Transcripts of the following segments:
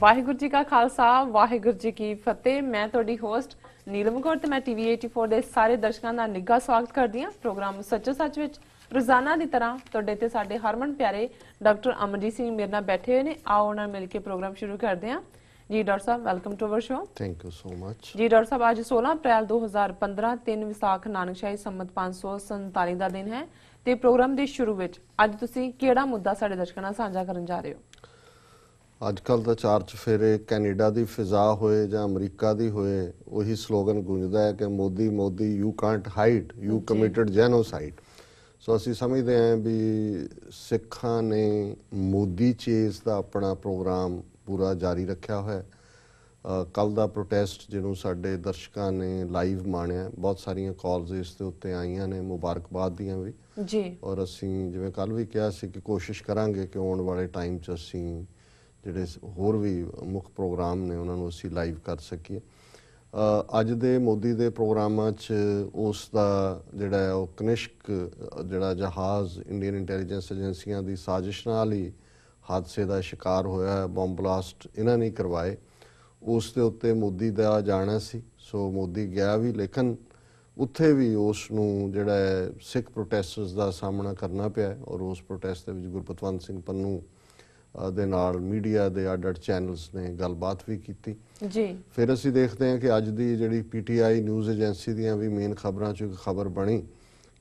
ਵਾਹਿਗੁਰੂ ਜੀ ਕਾ ਖਾਲਸਾ ਵਾਹਿਗੁਰੂ ਜੀ ਕੀ ਫਤਿਹ। ਮੈਂ ਤੁਹਾਡੀ ਹੋਸਟ ਨੀਲਮ ਕੌਰ ਤੇ ਮੈਂ ਟੀਵੀ 84 ਦੇ ਸਾਰੇ ਦਰਸ਼ਕਾਂ ਦਾ ਨਿੱਘਾ ਸਵਾਗਤ ਕਰਦੀ ਹਾਂ ਪ੍ਰੋਗਰਾਮ ਸੱਚੋ ਸੱਚ ਵਿੱਚ। ਰੋਜ਼ਾਨਾ ਦੀ ਤਰ੍ਹਾਂ ਤੁਹਾਡੇ ਤੇ ਸਾਡੇ ਹਰਮਨ ਪਿਆਰੇ ਡਾਕਟਰ ਅਮਰਜੀਤ ਸਿੰਘ ਮੇਰੇ ਨਾਲ ਬੈਠੇ ਹੋਏ ਨੇ। ਆਓ ਉਹਨਾਂ ਨਾਲ ਮਿਲ ਕੇ ਪ੍ਰੋਗਰਾਮ ਸ਼ੁਰੂ ਕਰਦੇ ਹਾਂ। ਜੀ ਡਾਕਟਰ ਸਾਹਿਬ, welcome to our show. Thank you so much. ਜੀ ਡਾਕਟਰ ਸਾਹਿਬ, ਅੱਜ 16 ਅਪ੍ਰੈਲ 2015 3 ਵਿਸਾਖ ਨਾਨਕਸ਼ਾਹੀ ਸੰਮਤ 547 ਦਾ ਦਿਨ ਹੈ ਤੇ ਪ੍ਰੋਗਰਾਮ ਦੇ ਸ਼ੁਰੂ ਵਿੱਚ ਅੱਜ ਤੁਸੀਂ ਕਿਹੜਾ ਮੁੱਦਾ ਸਾਡੇ ਦਰਸ਼ਕਾਂ ਨਾਲ ਸਾਂਝਾ ਕਰਨ ਜਾ ਰਹੇ ਹੋ? ਅੱਜ ਕੱਲ੍ਹ ਤਾਂ ਚਾਰ ਚੁਫੇਰੇ ਕੈਨੇਡਾ ਦੀ ਫਿਜ਼ਾ ਹੋਏ ਜਾਂ ਅਮਰੀਕਾ ਦੀ ਹੋਏ, ਉਹੀ ਸਲੋਗਨ ਗੂੰਜਦਾ ਹੈ ਕਿ Modi Modi you can't hide, you committed genocide. So ਅਸੀਂ ਸਮਝਦੇ ਹਾਂ ਵੀ ਸਿੱਖਾਂ ਨੇ ਮੋਦੀ ਚੇਜ਼ ਦਾ ਆਪਣਾ ਪ੍ਰੋਗਰਾਮ ਪੂਰਾ ਜਾਰੀ ਰੱਖਿਆ ਹੋਇਆ। ਕੱਲ੍ਹ ਦਾ ਪ੍ਰੋਟੈਸਟ ਜਿਹਨੂੰ ਸਾਡੇ ਦਰਸ਼ਕਾਂ ਨੇ ਲਾਈਵ ਮਾਣਿਆ, ਬਹੁਤ ਸਾਰੀਆਂ ਕਾਲਸ ਇਸ ਦੇ ਉੱਤੇ ਆਈਆਂ ਨੇ, ਮੁਬਾਰਕਬਾਦ ਦੀਆਂ ਵੀ ਜੀ। ਔਰ ਅਸੀਂ ਜਿਵੇਂ ਕੱਲ੍ਹ ਵੀ ਕਿਹਾ ਸੀ ਕਿ ਕੋਸ਼ਿਸ਼ ਕਰਾਂਗੇ ਕਿ ਆਉਣ ਵਾਲੇ ਟਾਈਮ 'ਚ ਅਸੀਂ ਜਿਹੜੇ ਹੋਰ ਵੀ ਮੁੱਖ ਪ੍ਰੋਗਰਾਮ ਨੇ ਉਹਨਾਂ ਨੂੰ ਅਸੀਂ ਲਾਈਵ ਕਰ ਸਕੀਏ। ਅੱਜ ਦੇ ਮੋਦੀ ਦੇ ਪ੍ਰੋਗਰਾਮਾਂ 'ਚ ਉਸ ਦਾ ਜਿਹੜਾ ਹੈ ਉਹ ਕਨਿਸ਼ਕ ਜਿਹੜਾ ਜਹਾਜ਼ ਇੰਡੀਅਨ ਇੰਟੈਲੀਜੈਂਸ ਏਜੰਸੀਆਂ ਦੀ ਸਾਜ਼ਿਸ਼ ਨਾਲ ਹੀ ਹਾਦਸੇ ਦਾ ਸ਼ਿਕਾਰ ਹੋਇਆ ਹੈ, ਬੰਬ ਬਲਾਸਟ ਇਹਨਾਂ ਨੇ ਕਰਵਾਏ, ਉਸ ਦੇ ਉੱਤੇ ਮੋਦੀ ਦਾ ਜਾਣਾ ਸੀ। ਸੋ ਮੋਦੀ ਗਿਆ ਵੀ, ਲੇਕਿਨ ਉੱਥੇ ਵੀ ਉਸ ਨੂੰ ਜਿਹੜਾ ਹੈ ਸਿੱਖ ਪ੍ਰੋਟੈਸਟਰਸ ਦਾ ਸਾਹਮਣਾ ਕਰਨਾ ਪਿਆ ਔਰ ਉਸ ਪ੍ਰੋਟੈਸਟ ਦੇ ਵਿੱਚ ਗੁਰਪਤਵੰਤ ਸਿੰਘ ਪੰਨੂ ਦੇ ਨਾਲ ਮੀਡੀਆ ਦੇ ਅੱਡ-ਅੱਡ ਚੈਨਲਸ ਨੇ ਗੱਲਬਾਤ ਵੀ ਕੀਤੀ ਜੀ। ਫਿਰ ਅਸੀਂ ਦੇਖਦੇ ਹਾਂ ਕਿ ਅੱਜ ਦੀ ਜਿਹੜੀ ਪੀਟੀਆਈ ਨਿਊਜ਼ ਏਜੰਸੀ ਦੀਆਂ ਵੀ ਮੇਨ ਖਬਰਾਂ 'ਚ ਇੱਕ ਖਬਰ ਬਣੀ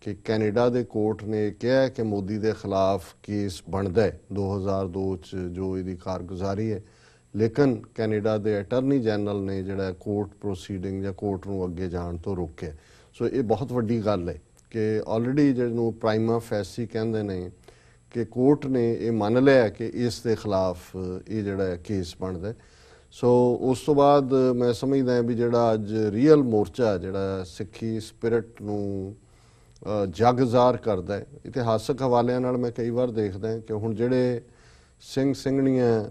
ਕਿ ਕੈਨੇਡਾ ਦੇ ਕੋਰਟ ਨੇ ਕਿਹਾ ਕਿ ਮੋਦੀ ਦੇ ਖਿਲਾਫ ਕੇਸ ਬਣਦਾ ਹੈ 2002 'ਚ ਜੋ ਇਹਦੀ ਕਾਰਗੁਜ਼ਾਰੀ ਹੈ, ਲੇਕਿਨ ਕੈਨੇਡਾ ਦੇ ਅਟਾਰਨੀ ਜਨਰਲ ਨੇ ਜਿਹੜਾ ਕੋਰਟ ਪ੍ਰੋਸੀਡਿੰਗ ਜਾਂ ਕੋਰਟ ਨੂੰ ਅੱਗੇ ਜਾਣ ਤੋਂ ਰੋਕਿਆ। ਸੋ ਇਹ ਬਹੁਤ ਵੱਡੀ ਗੱਲ ਹੈ ਕਿ ਆਲਰੇਡੀ ਜਿਹਨੂੰ ਪ੍ਰਾਈਮਾ ਫੈਸੀ ਕਹਿੰਦੇ ਨੇ ਕਿ ਕੋਰਟ ਨੇ ਇਹ ਮੰਨ ਲਿਆ ਕਿ ਇਸ ਦੇ ਖਿਲਾਫ ਇਹ ਜਿਹੜਾ ਕੇਸ ਬਣਦਾ। ਸੋ ਉਸ ਤੋਂ ਬਾਅਦ ਮੈਂ ਸਮਝਦਾ ਵੀ ਜਿਹੜਾ ਅੱਜ ਰੀਅਲ ਮੋਰਚਾ ਜਿਹੜਾ ਸਿੱਖੀ ਸਪਿਰਿਟ ਨੂੰ ਜਗਜ਼ਾਰ ਕਰਦਾ ਹੈ, ਇਤਿਹਾਸਕ ਹਵਾਲਿਆਂ ਨਾਲ ਮੈਂ ਕਈ ਵਾਰ ਦੇਖਦਾ ਕਿ ਹੁਣ ਜਿਹੜੇ ਸਿੰਘ ਸਿੰਘਣੀਆਂ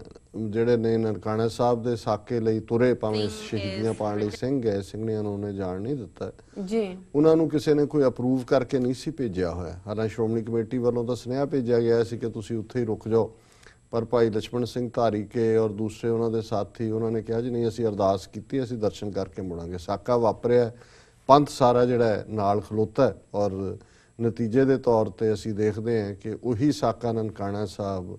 ਜਿਹੜੇ ਨੇ ਨਨਕਾਣਾ ਸਾਹਿਬ ਦੇ ਸਾਕੇ ਲਈ ਤੁਰੇ, ਭਾਵੇਂ ਸ਼ਹੀਦੀਆਂ ਪਾਉਣ ਲਈ ਸਿੰਘ ਗਏ, ਸਿੰਘਣੀਆਂ ਨੂੰ ਉਹਨੇ ਜਾਣ ਨਹੀਂ ਦਿੱਤਾ ਜੀ। ਉਹਨਾਂ ਨੂੰ ਕਿਸੇ ਨੇ ਕੋਈ ਅਪਰੂਵ ਕਰਕੇ ਨਹੀਂ ਸੀ ਭੇਜਿਆ ਹੋਇਆ। ਹਾਲਾਂਕਿ ਸ਼੍ਰੋਮਣੀ ਕਮੇਟੀ ਵੱਲੋਂ ਤਾਂ ਸੁਨੇਹਾ ਭੇਜਿਆ ਗਿਆ ਸੀ ਕਿ ਤੁਸੀਂ ਉੱਥੇ ਹੀ ਰੁਕ ਜਾਓ, ਪਰ ਭਾਈ ਲਛਮਣ ਸਿੰਘ ਧਾਰੀਕੇ ਔਰ ਦੂਸਰੇ ਉਹਨਾਂ ਦੇ ਸਾਥੀ ਉਹਨਾਂ ਨੇ ਕਿਹਾ ਜੀ ਨਹੀਂ, ਅਸੀਂ ਅਰਦਾਸ ਕੀਤੀ, ਅਸੀਂ ਦਰਸ਼ਨ ਕਰਕੇ ਮੁੜਾਂਗੇ। ਸਾਕਾ ਵਾਪਰਿਆ, ਪੰਥ ਸਾਰਾ ਜਿਹੜਾ ਨਾਲ ਖਲੋਤਾ ਔਰ ਨਤੀਜੇ ਦੇ ਤੌਰ ਤੇ ਅਸੀਂ ਦੇਖਦੇ ਹਾਂ ਕਿ ਉਹੀ ਸਾਕਾ ਨਨਕਾਣਾ ਸਾਹਿਬ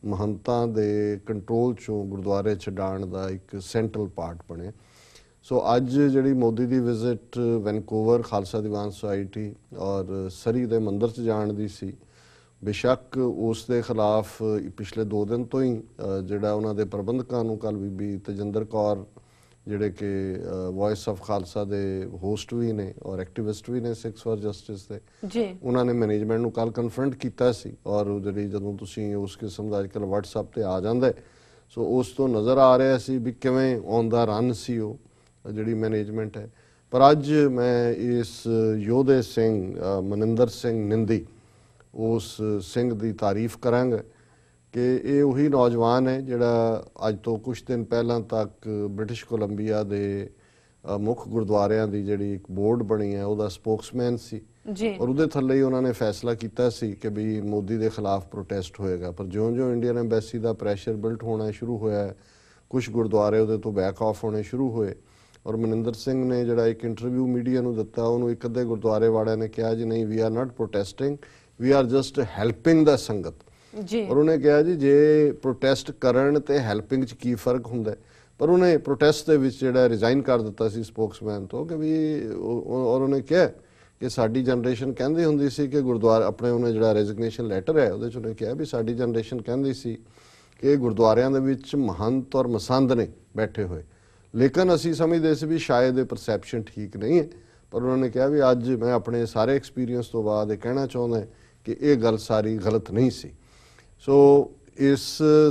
ਮਹੰਤਾਂ ਦੇ ਕੰਟਰੋਲ 'ਚੋਂ ਗੁਰਦੁਆਰੇ ਛਡਾਉਣ ਦਾ ਇੱਕ ਸੈਂਟਰਲ ਪਾਰਟ ਬਣਿਆ। ਸੋ ਅੱਜ ਜਿਹੜੀ ਮੋਦੀ ਦੀ visit Vancouver Khalsa Diwan society ਔਰ ਸਰੀ ਦੇ ਮੰਦਿਰ 'ਚ ਜਾਣ ਦੀ ਸੀ, ਬੇਸ਼ੱਕ ਉਸ ਦੇ ਖਿਲਾਫ ਪਿਛਲੇ 2 ਦਿਨ ਤੋਂ ਹੀ ਜਿਹੜਾ ਉਹਨਾਂ ਦੇ ਪ੍ਰਬੰਧਕਾਂ ਨੂੰ, ਕੱਲ੍ਹ ਬੀਬੀ ਤੇਜਿੰਦਰ ਕੌਰ ਜਿਹੜੇ ਕਿ ਵੌਇਸ ਆਫ ਖਾਲਸਾ ਦੇ ਹੋਸਟ ਵੀ ਨੇ ਔਰ ਐਕਟਿਵਿਸਟ ਵੀ ਨੇ ਸਿੱਖਸ ਫਾਰ ਜਸਟਿਸ ਦੇ, ਉਹਨਾਂ ਨੇ ਮੈਨੇਜਮੈਂਟ ਨੂੰ ਕੱਲ੍ਹ ਕਨਫਰੰਟ ਕੀਤਾ ਸੀ। ਔਰ ਜਿਹੜੀ ਜਦੋਂ ਤੁਸੀਂ ਉਸ ਕਿਸਮ ਦਾ ਅੱਜਕੱਲ੍ਹ ਵਟਸਐਪ 'ਤੇ ਆ ਜਾਂਦਾ, ਸੋ ਉਸ ਤੋਂ ਨਜ਼ਰ ਆ ਰਿਹਾ ਸੀ ਵੀ ਕਿਵੇਂ ਔਨ ਦਾ ਰਨ ਸੀ ਉਹ ਜਿਹੜੀ ਮੈਨੇਜਮੈਂਟ ਹੈ। ਪਰ ਅੱਜ ਮੈਂ ਇਸ ਯੋਧੇ ਸਿੰਘ ਮਨਿੰਦਰ ਸਿੰਘ ਨਿੰਦੀ, ਉਸ ਸਿੰਘ ਦੀ ਤਾਰੀਫ ਕਰਾਂਗਾ ਕਿ ਇਹ ਉਹੀ ਨੌਜਵਾਨ ਹੈ ਜਿਹੜਾ ਅੱਜ ਤੋਂ ਕੁਛ ਦਿਨ ਪਹਿਲਾਂ ਤੱਕ ਬ੍ਰਿਟਿਸ਼ ਕੋਲੰਬੀਆ ਦੇ ਮੁੱਖ ਗੁਰਦੁਆਰਿਆਂ ਦੀ ਜਿਹੜੀ ਇੱਕ ਬੋਰਡ ਬਣੀ ਹੈ ਉਹਦਾ ਸਪੋਕਸਮੈਨ ਸੀ ਔਰ ਉਹਦੇ ਥੱਲੇ ਹੀ ਉਹਨਾਂ ਨੇ ਫੈਸਲਾ ਕੀਤਾ ਸੀ ਕਿ ਵੀ ਮੋਦੀ ਦੇ ਖਿਲਾਫ ਪ੍ਰੋਟੈਸਟ ਹੋਏਗਾ। ਪਰ ਜਿਉਂ-ਜਿਉਂ ਇੰਡੀਅਨ ਐਮਬੈਸੀ ਦਾ ਪ੍ਰੈਸ਼ਰ ਬਿਲਟ ਹੋਣਾ ਸ਼ੁਰੂ ਹੋਇਆ, ਕੁਛ ਗੁਰਦੁਆਰੇ ਉਹਦੇ ਤੋਂ ਬੈਕ ਆਫ ਹੋਣੇ ਸ਼ੁਰੂ ਹੋਏ ਔਰ ਮਨਿੰਦਰ ਸਿੰਘ ਨੇ ਜਿਹੜਾ ਇੱਕ ਇੰਟਰਵਿਊ ਮੀਡੀਆ ਨੂੰ ਦਿੱਤਾ, ਉਹਨੂੰ ਇੱਕ ਅੱਧੇ ਗੁਰਦੁਆਰੇ ਵਾਲਿਆਂ ਨੇ ਕਿਹਾ ਜੀ ਨਹੀਂ, we are not protesting, we are just helping the sangat. ਔਰ ਉਹਨੇ ਕਿਹਾ ਜੀ ਜੇ ਪ੍ਰੋਟੈਸਟ ਕਰਨ ਤੇ ਹੈਲਪਿੰਗ 'ਚ ਕੀ ਫਰਕ ਹੁੰਦਾ, ਪਰ ਉਹਨੇ ਪ੍ਰੋਟੈਸਟ ਦੇ ਵਿੱਚ ਜਿਹੜਾ ਰਿਜ਼ਾਈਨ ਕਰ ਦਿੱਤਾ ਸੀ ਸਪੋਕਸਮੈਨ ਤੋਂ ਕਿ ਵੀ ਔਰ ਉਹਨੇ ਕਿਹਾ ਕਿ ਸਾਡੀ ਜਨਰੇਸ਼ਨ ਕਹਿੰਦੀ ਹੁੰਦੀ ਸੀ ਕਿ ਗੁਰਦੁਆਰਾ ਆਪਣੇ, ਉਹਨੇ ਜਿਹੜਾ ਰੈਜ਼ਿਗਨੇਸ਼ਨ ਲੈਟਰ ਹੈ ਉਹਦੇ 'ਚ ਉਹਨੇ ਕਿਹਾ ਵੀ ਸਾਡੀ ਜਨਰੇਸ਼ਨ ਕਹਿੰਦੀ ਸੀ ਕਿ ਗੁਰਦੁਆਰਿਆਂ ਦੇ ਵਿੱਚ ਮਹੰਤ ਔਰ ਮਸੰਦ ਨੇ ਬੈਠੇ ਹੋਏ, ਲੇਕਿਨ ਅਸੀਂ ਸਮਝਦੇ ਸੀ ਵੀ ਸ਼ਾਇਦ ਇਹ ਪਰਸੈਪਸ਼ਨ ਠੀਕ ਨਹੀਂ ਹੈ। ਪਰ ਉਹਨਾਂ ਨੇ ਕਿਹਾ ਵੀ ਅੱਜ ਮੈਂ ਆਪਣੇ ਸਾਰੇ ਐਕਸਪੀਰੀਅੰਸ ਤੋਂ ਬਾਅਦ ਇਹ ਕਹਿਣਾ ਚਾਹੁੰਦਾ ਕਿ ਇਹ ਗੱਲ ਸਾਰੀ ਗਲਤ ਨਹੀਂ ਸੀ। ਸੋ ਇਸ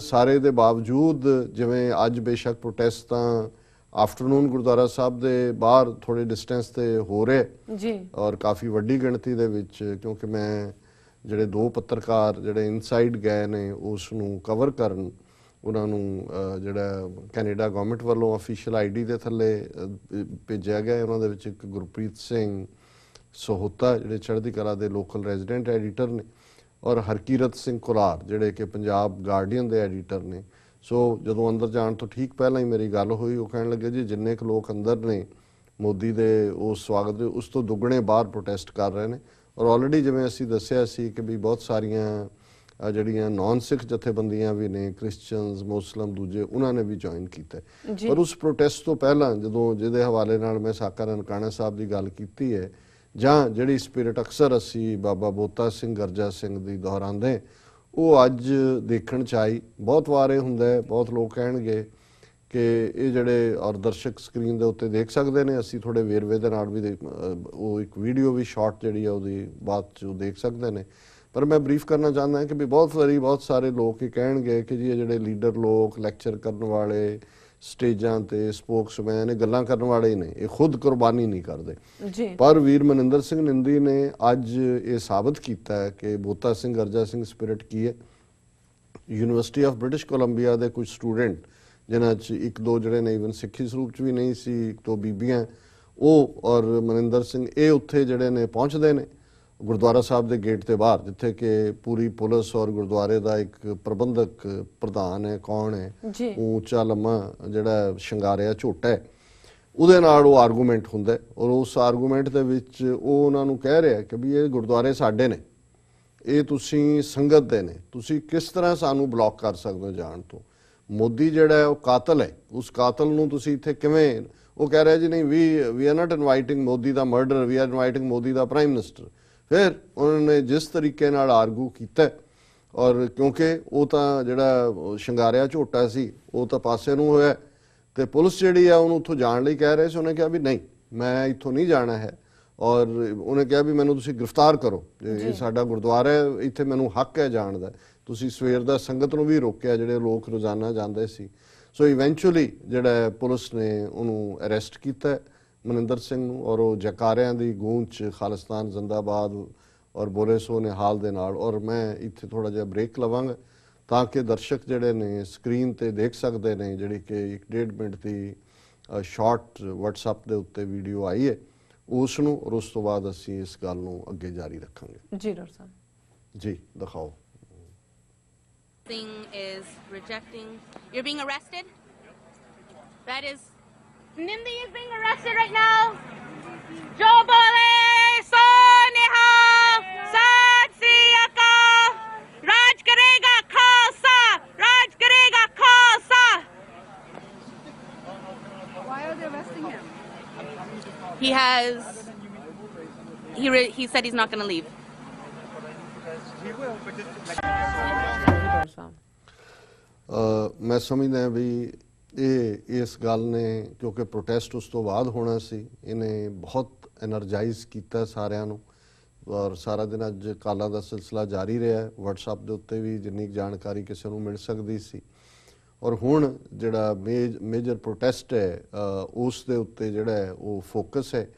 ਸਾਰੇ ਦੇ ਬਾਵਜੂਦ ਜਿਵੇਂ ਅੱਜ ਬੇਸ਼ੱਕ ਪ੍ਰੋਟੈਸਟ ਤਾਂ ਆਫਟਰਨੂਨ ਗੁਰਦੁਆਰਾ ਸਾਹਿਬ ਦੇ ਬਾਹਰ ਥੋੜੇ ਡਿਸਟੈਂਸ ਤੇ ਹੋ ਰਹੇ ਜੀ ਔਰ ਕਾਫੀ ਵੱਡੀ ਗਿਣਤੀ ਦੇ ਵਿੱਚ, ਕਿਉਂਕਿ ਮੈਂ ਜਿਹੜੇ 2 ਪੱਤਰਕਾਰ ਜਿਹੜੇ ਇਨਸਾਈਡ ਗਏ ਨੇ ਉਸ ਨੂੰ ਕਵਰ ਕਰਨ, ਉਹਨਾਂ ਨੂੰ ਜਿਹੜਾ ਕੈਨੇਡਾ ਗਵਰਨਮੈਂਟ ਵੱਲੋਂ ਅਫੀਸ਼ੀਅਲ ਆਈਡੀ ਦੇ ਥੱਲੇ ਭੇਜਿਆ ਗਿਆ। ਉਹਨਾਂ ਦੇ ਵਿੱਚ ਇੱਕ ਗੁਰਪ੍ਰੀਤ ਸਿੰਘ ਸਹੋਤਾ ਜਿਹੜੇ ਚੜ੍ਹਦੀ ਕਲਾ ਦੇ ਲੋਕਲ ਰੈਜ਼ੀਡੈਂਟ ਐਡੀਟਰ ਨੇ ਔਰ ਹਰਕੀਰਤ ਸਿੰਘ ਕੁਲਾਰ ਜਿਹੜੇ ਕਿ ਪੰਜਾਬ ਗਾਰਡੀਅਨ ਦੇ ਐਡੀਟਰ ਨੇ। ਸੋ ਜਦੋਂ ਅੰਦਰ ਜਾਣ ਤੋਂ ਠੀਕ ਪਹਿਲਾਂ ਹੀ ਮੇਰੀ ਗੱਲ ਹੋਈ, ਉਹ ਕਹਿਣ ਲੱਗੇ ਜੀ ਜਿੰਨੇ ਕੁ ਲੋਕ ਅੰਦਰ ਨੇ ਮੋਦੀ ਦੇ ਉਸ ਸਵਾਗਤ ਦੇ ਉਸ ਤੋਂ ਦੁੱਗਣੇ ਬਾਹਰ ਪ੍ਰੋਟੈਸਟ ਕਰ ਰਹੇ ਨੇ। ਔਰ ਆਲਰੇਡੀ ਜਿਵੇਂ ਅਸੀਂ ਦੱਸਿਆ ਸੀ ਕਿ ਵੀ ਬਹੁਤ ਸਾਰੀਆਂ ਜਿਹੜੀਆਂ ਨਾਨ ਸਿੱਖ ਜਥੇਬੰਦੀਆਂ ਵੀ ਨੇ, ਕ੍ਰਿਸਚੀਅਨਸ, ਮੁਸਲਮ, ਦੂਜੇ, ਉਹਨਾਂ ਨੇ ਵੀ ਜੁਆਇਨ ਕੀਤਾ। ਪਰ ਉਸ ਪ੍ਰੋਟੈਸਟ ਤੋਂ ਪਹਿਲਾਂ ਜਦੋਂ ਜਿਹਦੇ ਹਵਾਲੇ ਨਾਲ ਮੈਂ ਸਾਕਾ ਨਨਕਾਣਾ ਸਾਹਿਬ ਦੀ ਗੱਲ ਕੀਤੀ ਹੈ, ਜਾਂ ਜਿਹੜੀ ਸਪਿਰਿਟ ਅਕਸਰ ਅਸੀਂ ਬਾਬਾ ਬੋਤਾ ਸਿੰਘ ਗਰਜਾ ਸਿੰਘ ਦੀ ਦੁਹਰਾਉਂਦੇ, ਉਹ ਅੱਜ ਦੇਖਣ 'ਚ ਆਈ। ਬਹੁਤ ਵਾਰ ਇਹ ਹੁੰਦਾ ਹੈ, ਬਹੁਤ ਲੋਕ ਕਹਿਣਗੇ ਕਿ ਇਹ ਜਿਹੜੇ ਔਰ ਦਰਸ਼ਕ ਸਕਰੀਨ ਦੇ ਉੱਤੇ ਦੇਖ ਸਕਦੇ ਨੇ, ਅਸੀਂ ਥੋੜ੍ਹੇ ਵੇਰਵੇ ਦੇ ਨਾਲ ਵੀ ਉਹ ਇੱਕ ਵੀਡੀਓ ਵੀ ਸ਼ਾਰਟ ਜਿਹੜੀ ਆ ਉਹਦੀ ਬਾਅਦ 'ਚ ਉਹ ਦੇਖ ਸਕਦੇ ਨੇ। ਪਰ ਮੈਂ ਬਰੀਫ ਕਰਨਾ ਚਾਹੁੰਦਾ ਕਿ ਵੀ ਬਹੁਤ ਸਾਰੇ ਲੋਕ ਇਹ ਕਹਿਣਗੇ ਕਿ ਜੀ ਇਹ ਜਿਹੜੇ ਲੀਡਰ ਲੋਕ, ਲੈਕਚਰ ਕਰਨ ਵਾਲੇ, ਸਟੇਜਾਂ ਤੇ ਸਪੋਕਸਮੈਨ, ਇਹ ਗੱਲਾਂ ਕਰਨ ਵਾਲੇ ਹੀ ਨੇ, ਇਹ ਖੁਦ ਕੁਰਬਾਨੀ ਨਹੀਂ ਕਰਦੇ ਜੀ। ਪਰ ਵੀਰ ਮਨਿੰਦਰ ਸਿੰਘ ਨਿੰਦੀ ਨੇ ਅੱਜ ਇਹ ਸਾਬਤ ਕੀਤਾ ਹੈ ਕਿ ਬੋਤਾ ਸਿੰਘ ਗਰਜਾ ਸਿੰਘ ਸਪਿਰਿਟ ਕੀ ਹੈ। ਯੂਨੀਵਰਸਿਟੀ ਆਫ ਬ੍ਰਿਟਿਸ਼ ਕੋਲੰਬੀਆ ਦੇ ਕੁਝ ਸਟੂਡੈਂਟ, ਜਿਨ੍ਹਾਂ 'ਚ ਇੱਕ ਦੋ ਜਿਹੜੇ ਨੇ ਈਵਨ ਸਿੱਖੀ ਸਰੂਪ 'ਚ ਵੀ ਨਹੀਂ ਸੀ, ਇੱਕ ਦੋ ਬੀਬੀਆਂ, ਉਹ ਔਰ ਮਨਿੰਦਰ ਸਿੰਘ, ਇਹ ਉੱਥੇ ਜਿਹੜੇ ਨੇ ਪਹੁੰਚਦੇ ਨੇ ਗੁਰਦੁਆਰਾ ਸਾਹਿਬ ਦੇ ਗੇਟ ਦੇ ਬਾਹਰ, ਜਿੱਥੇ ਕਿ ਪੂਰੀ ਪੁਲਿਸ ਔਰ ਗੁਰਦੁਆਰੇ ਦਾ ਇੱਕ ਪ੍ਰਬੰਧਕ ਪ੍ਰਧਾਨ ਹੈ, ਕੌਣ ਹੈ, ਉੱਚਾ ਲੰਮਾ ਜਿਹੜਾ ਸ਼ਿੰਗਾਰਿਆ ਝੋਟਾ ਹੈ, ਉਹਦੇ ਨਾਲ ਉਹ ਆਰਗੂਮੈਂਟ ਹੁੰਦਾ। ਔਰ ਉਸ ਆਰਗੂਮੈਂਟ ਦੇ ਵਿੱਚ ਉਹ ਉਹਨਾਂ ਨੂੰ ਕਹਿ ਰਿਹਾ ਕਿ ਵੀ ਇਹ ਗੁਰਦੁਆਰੇ ਸਾਡੇ ਨੇ, ਇਹ ਤੁਸੀਂ ਸੰਗਤ ਦੇ ਨੇ, ਤੁਸੀਂ ਕਿਸ ਤਰ੍ਹਾਂ ਸਾਨੂੰ ਬਲੌਕ ਕਰ ਸਕਦੇ ਹੋ ਜਾਣ ਤੋਂ। ਮੋਦੀ ਜਿਹੜਾ ਹੈ ਉਹ ਕਾਤਲ ਹੈ, ਉਸ ਕਾਤਲ ਨੂੰ ਤੁਸੀਂ ਇੱਥੇ ਕਿਵੇਂ, ਉਹ ਕਹਿ ਰਿਹਾ ਜੀ ਨਹੀਂ, we are not inviting Modi ਦਾ murder, we are inviting Modi ਦਾ ਪ੍ਰਾਈਮ ਮਿਨਿਸਟਰ। ਫਿਰ ਉਹਨਾਂ ਨੇ ਜਿਸ ਤਰੀਕੇ ਨਾਲ ਆਰਗੂ ਕੀਤਾ, ਔਰ ਕਿਉਂਕਿ ਉਹ ਤਾਂ ਜਿਹੜਾ ਸ਼ਿੰਗਾਰਿਆ ਝੋਟਾ ਸੀ ਉਹ ਤਾਂ ਪਾਸੇ ਨੂੰ ਹੋਇਆ, ਤੇ ਪੁਲਿਸ ਜਿਹੜੀ ਆ ਉਹਨੂੰ ਉੱਥੋਂ ਜਾਣ ਲਈ ਕਹਿ ਰਹੇ ਸੀ। ਉਹਨੇ ਕਿਹਾ ਵੀ ਨਹੀਂ, ਮੈਂ ਇੱਥੋਂ ਨਹੀਂ ਜਾਣਾ ਹੈ, ਔਰ ਉਹਨੇ ਕਿਹਾ ਵੀ ਮੈਨੂੰ ਤੁਸੀਂ ਗ੍ਰਿਫਤਾਰ ਕਰੋ, ਇਹ ਸਾਡਾ ਗੁਰਦੁਆਰਾ ਹੈ, ਇੱਥੇ ਮੈਨੂੰ ਹੱਕ ਹੈ ਜਾਣ ਦਾ। ਤੁਸੀਂ ਸਵੇਰ ਦਾ ਸੰਗਤ ਨੂੰ ਵੀ ਰੋਕਿਆ, ਜਿਹੜੇ ਲੋਕ ਰੋਜ਼ਾਨਾ ਜਾਂਦੇ ਸੀ। ਸੋ ਇਵੈਂਚੁਅਲੀ ਜਿਹੜਾ ਪੁਲਿਸ ਨੇ ਉਹਨੂੰ ਅਰੈਸਟ ਕੀਤਾ ਮਨਿੰਦਰ ਸਿੰਘ ਨੂੰ, ਔਰ ਉਹ ਜਕਾਰਿਆਂ ਦੀ ਗੂੰਜ 'ਚ ਖਾਲਿਸਤਾਨ ਜ਼ਿੰਦਾਬਾਦ ਔਰ ਬੋਲੇ ਸੋ ਨਿਹਾਲ ਦੇ ਨਾਲ। ਔਰ ਮੈਂ ਇੱਥੇ ਥੋੜ੍ਹਾ ਜਿਹਾ ਬ੍ਰੇਕ ਲਵਾਂਗਾ ਤਾਂ ਕਿ ਦਰਸ਼ਕ ਜਿਹੜੇ ਨੇ ਸਕਰੀਨ ਤੇ ਦੇਖ ਸਕਦੇ ਨੇ, ਜਿਹੜੀ ਕਿ 1.5 ਮਿੰਟ ਦੀ ਸ਼ਾਰਟ WhatsApp ਦੇ ਉੱਤੇ ਵੀਡੀਓ ਆਈ ਹੈ, ਉਸ ਨੂੰ, ਔਰ ਉਸ ਤੋਂ ਬਾਅਦ ਅਸੀਂ ਇਸ ਗੱਲ ਨੂੰ ਅੱਗੇ ਜਾਰੀ ਰੱਖਾਂਗੇ। ਜੀ ਡਾਕਟਰ ਸਾਹਿਬ ਜੀ ਦਿਖਾਓ। Thing is rejecting. You're being arrested? That is. Nindi is being arrested right now. Jo bole so nihal, sat sri akal. Raj karega khalsa, Raj karega khalsa. Why are they arresting him? He has. He said he's not going to leave. ਮੈਂ ਸਮਝਦਾ ਵੀ ਇਸ ਗੱਲ ਨੇ, ਕਿਉਂਕਿ protest ਉਸ ਤੋਂ ਬਾਅਦ ਹੋਣਾ ਸੀ, ਇਹਨੇ ਬਹੁਤ ਐਨਰਜਾਈਜ਼ ਕੀਤਾ ਸਾਰਿਆਂ ਨੂੰ। ਔਰ ਸਾਰਾ ਦਿਨ ਅੱਜ ਕਾਲਾਂ ਦਾ ਸਿਲਸਿਲਾ ਜਾਰੀ ਰਿਹਾ, WhatsApp ਦੇ ਉੱਤੇ ਵੀ ਜਿੰਨੀ ਜਾਣਕਾਰੀ ਕਿਸੇ ਨੂੰ ਮਿਲ ਸਕਦੀ ਸੀ। ਔਰ ਹੁਣ ਜਿਹੜਾ ਮੇਜਰ ਪ੍ਰੋਟੈਸਟ ਹੈ ਉਸ ਦੇ ਉੱਤੇ ਜਿਹੜਾ ਹੈ ਉਹ ਫੋਕਸ ਹੈ,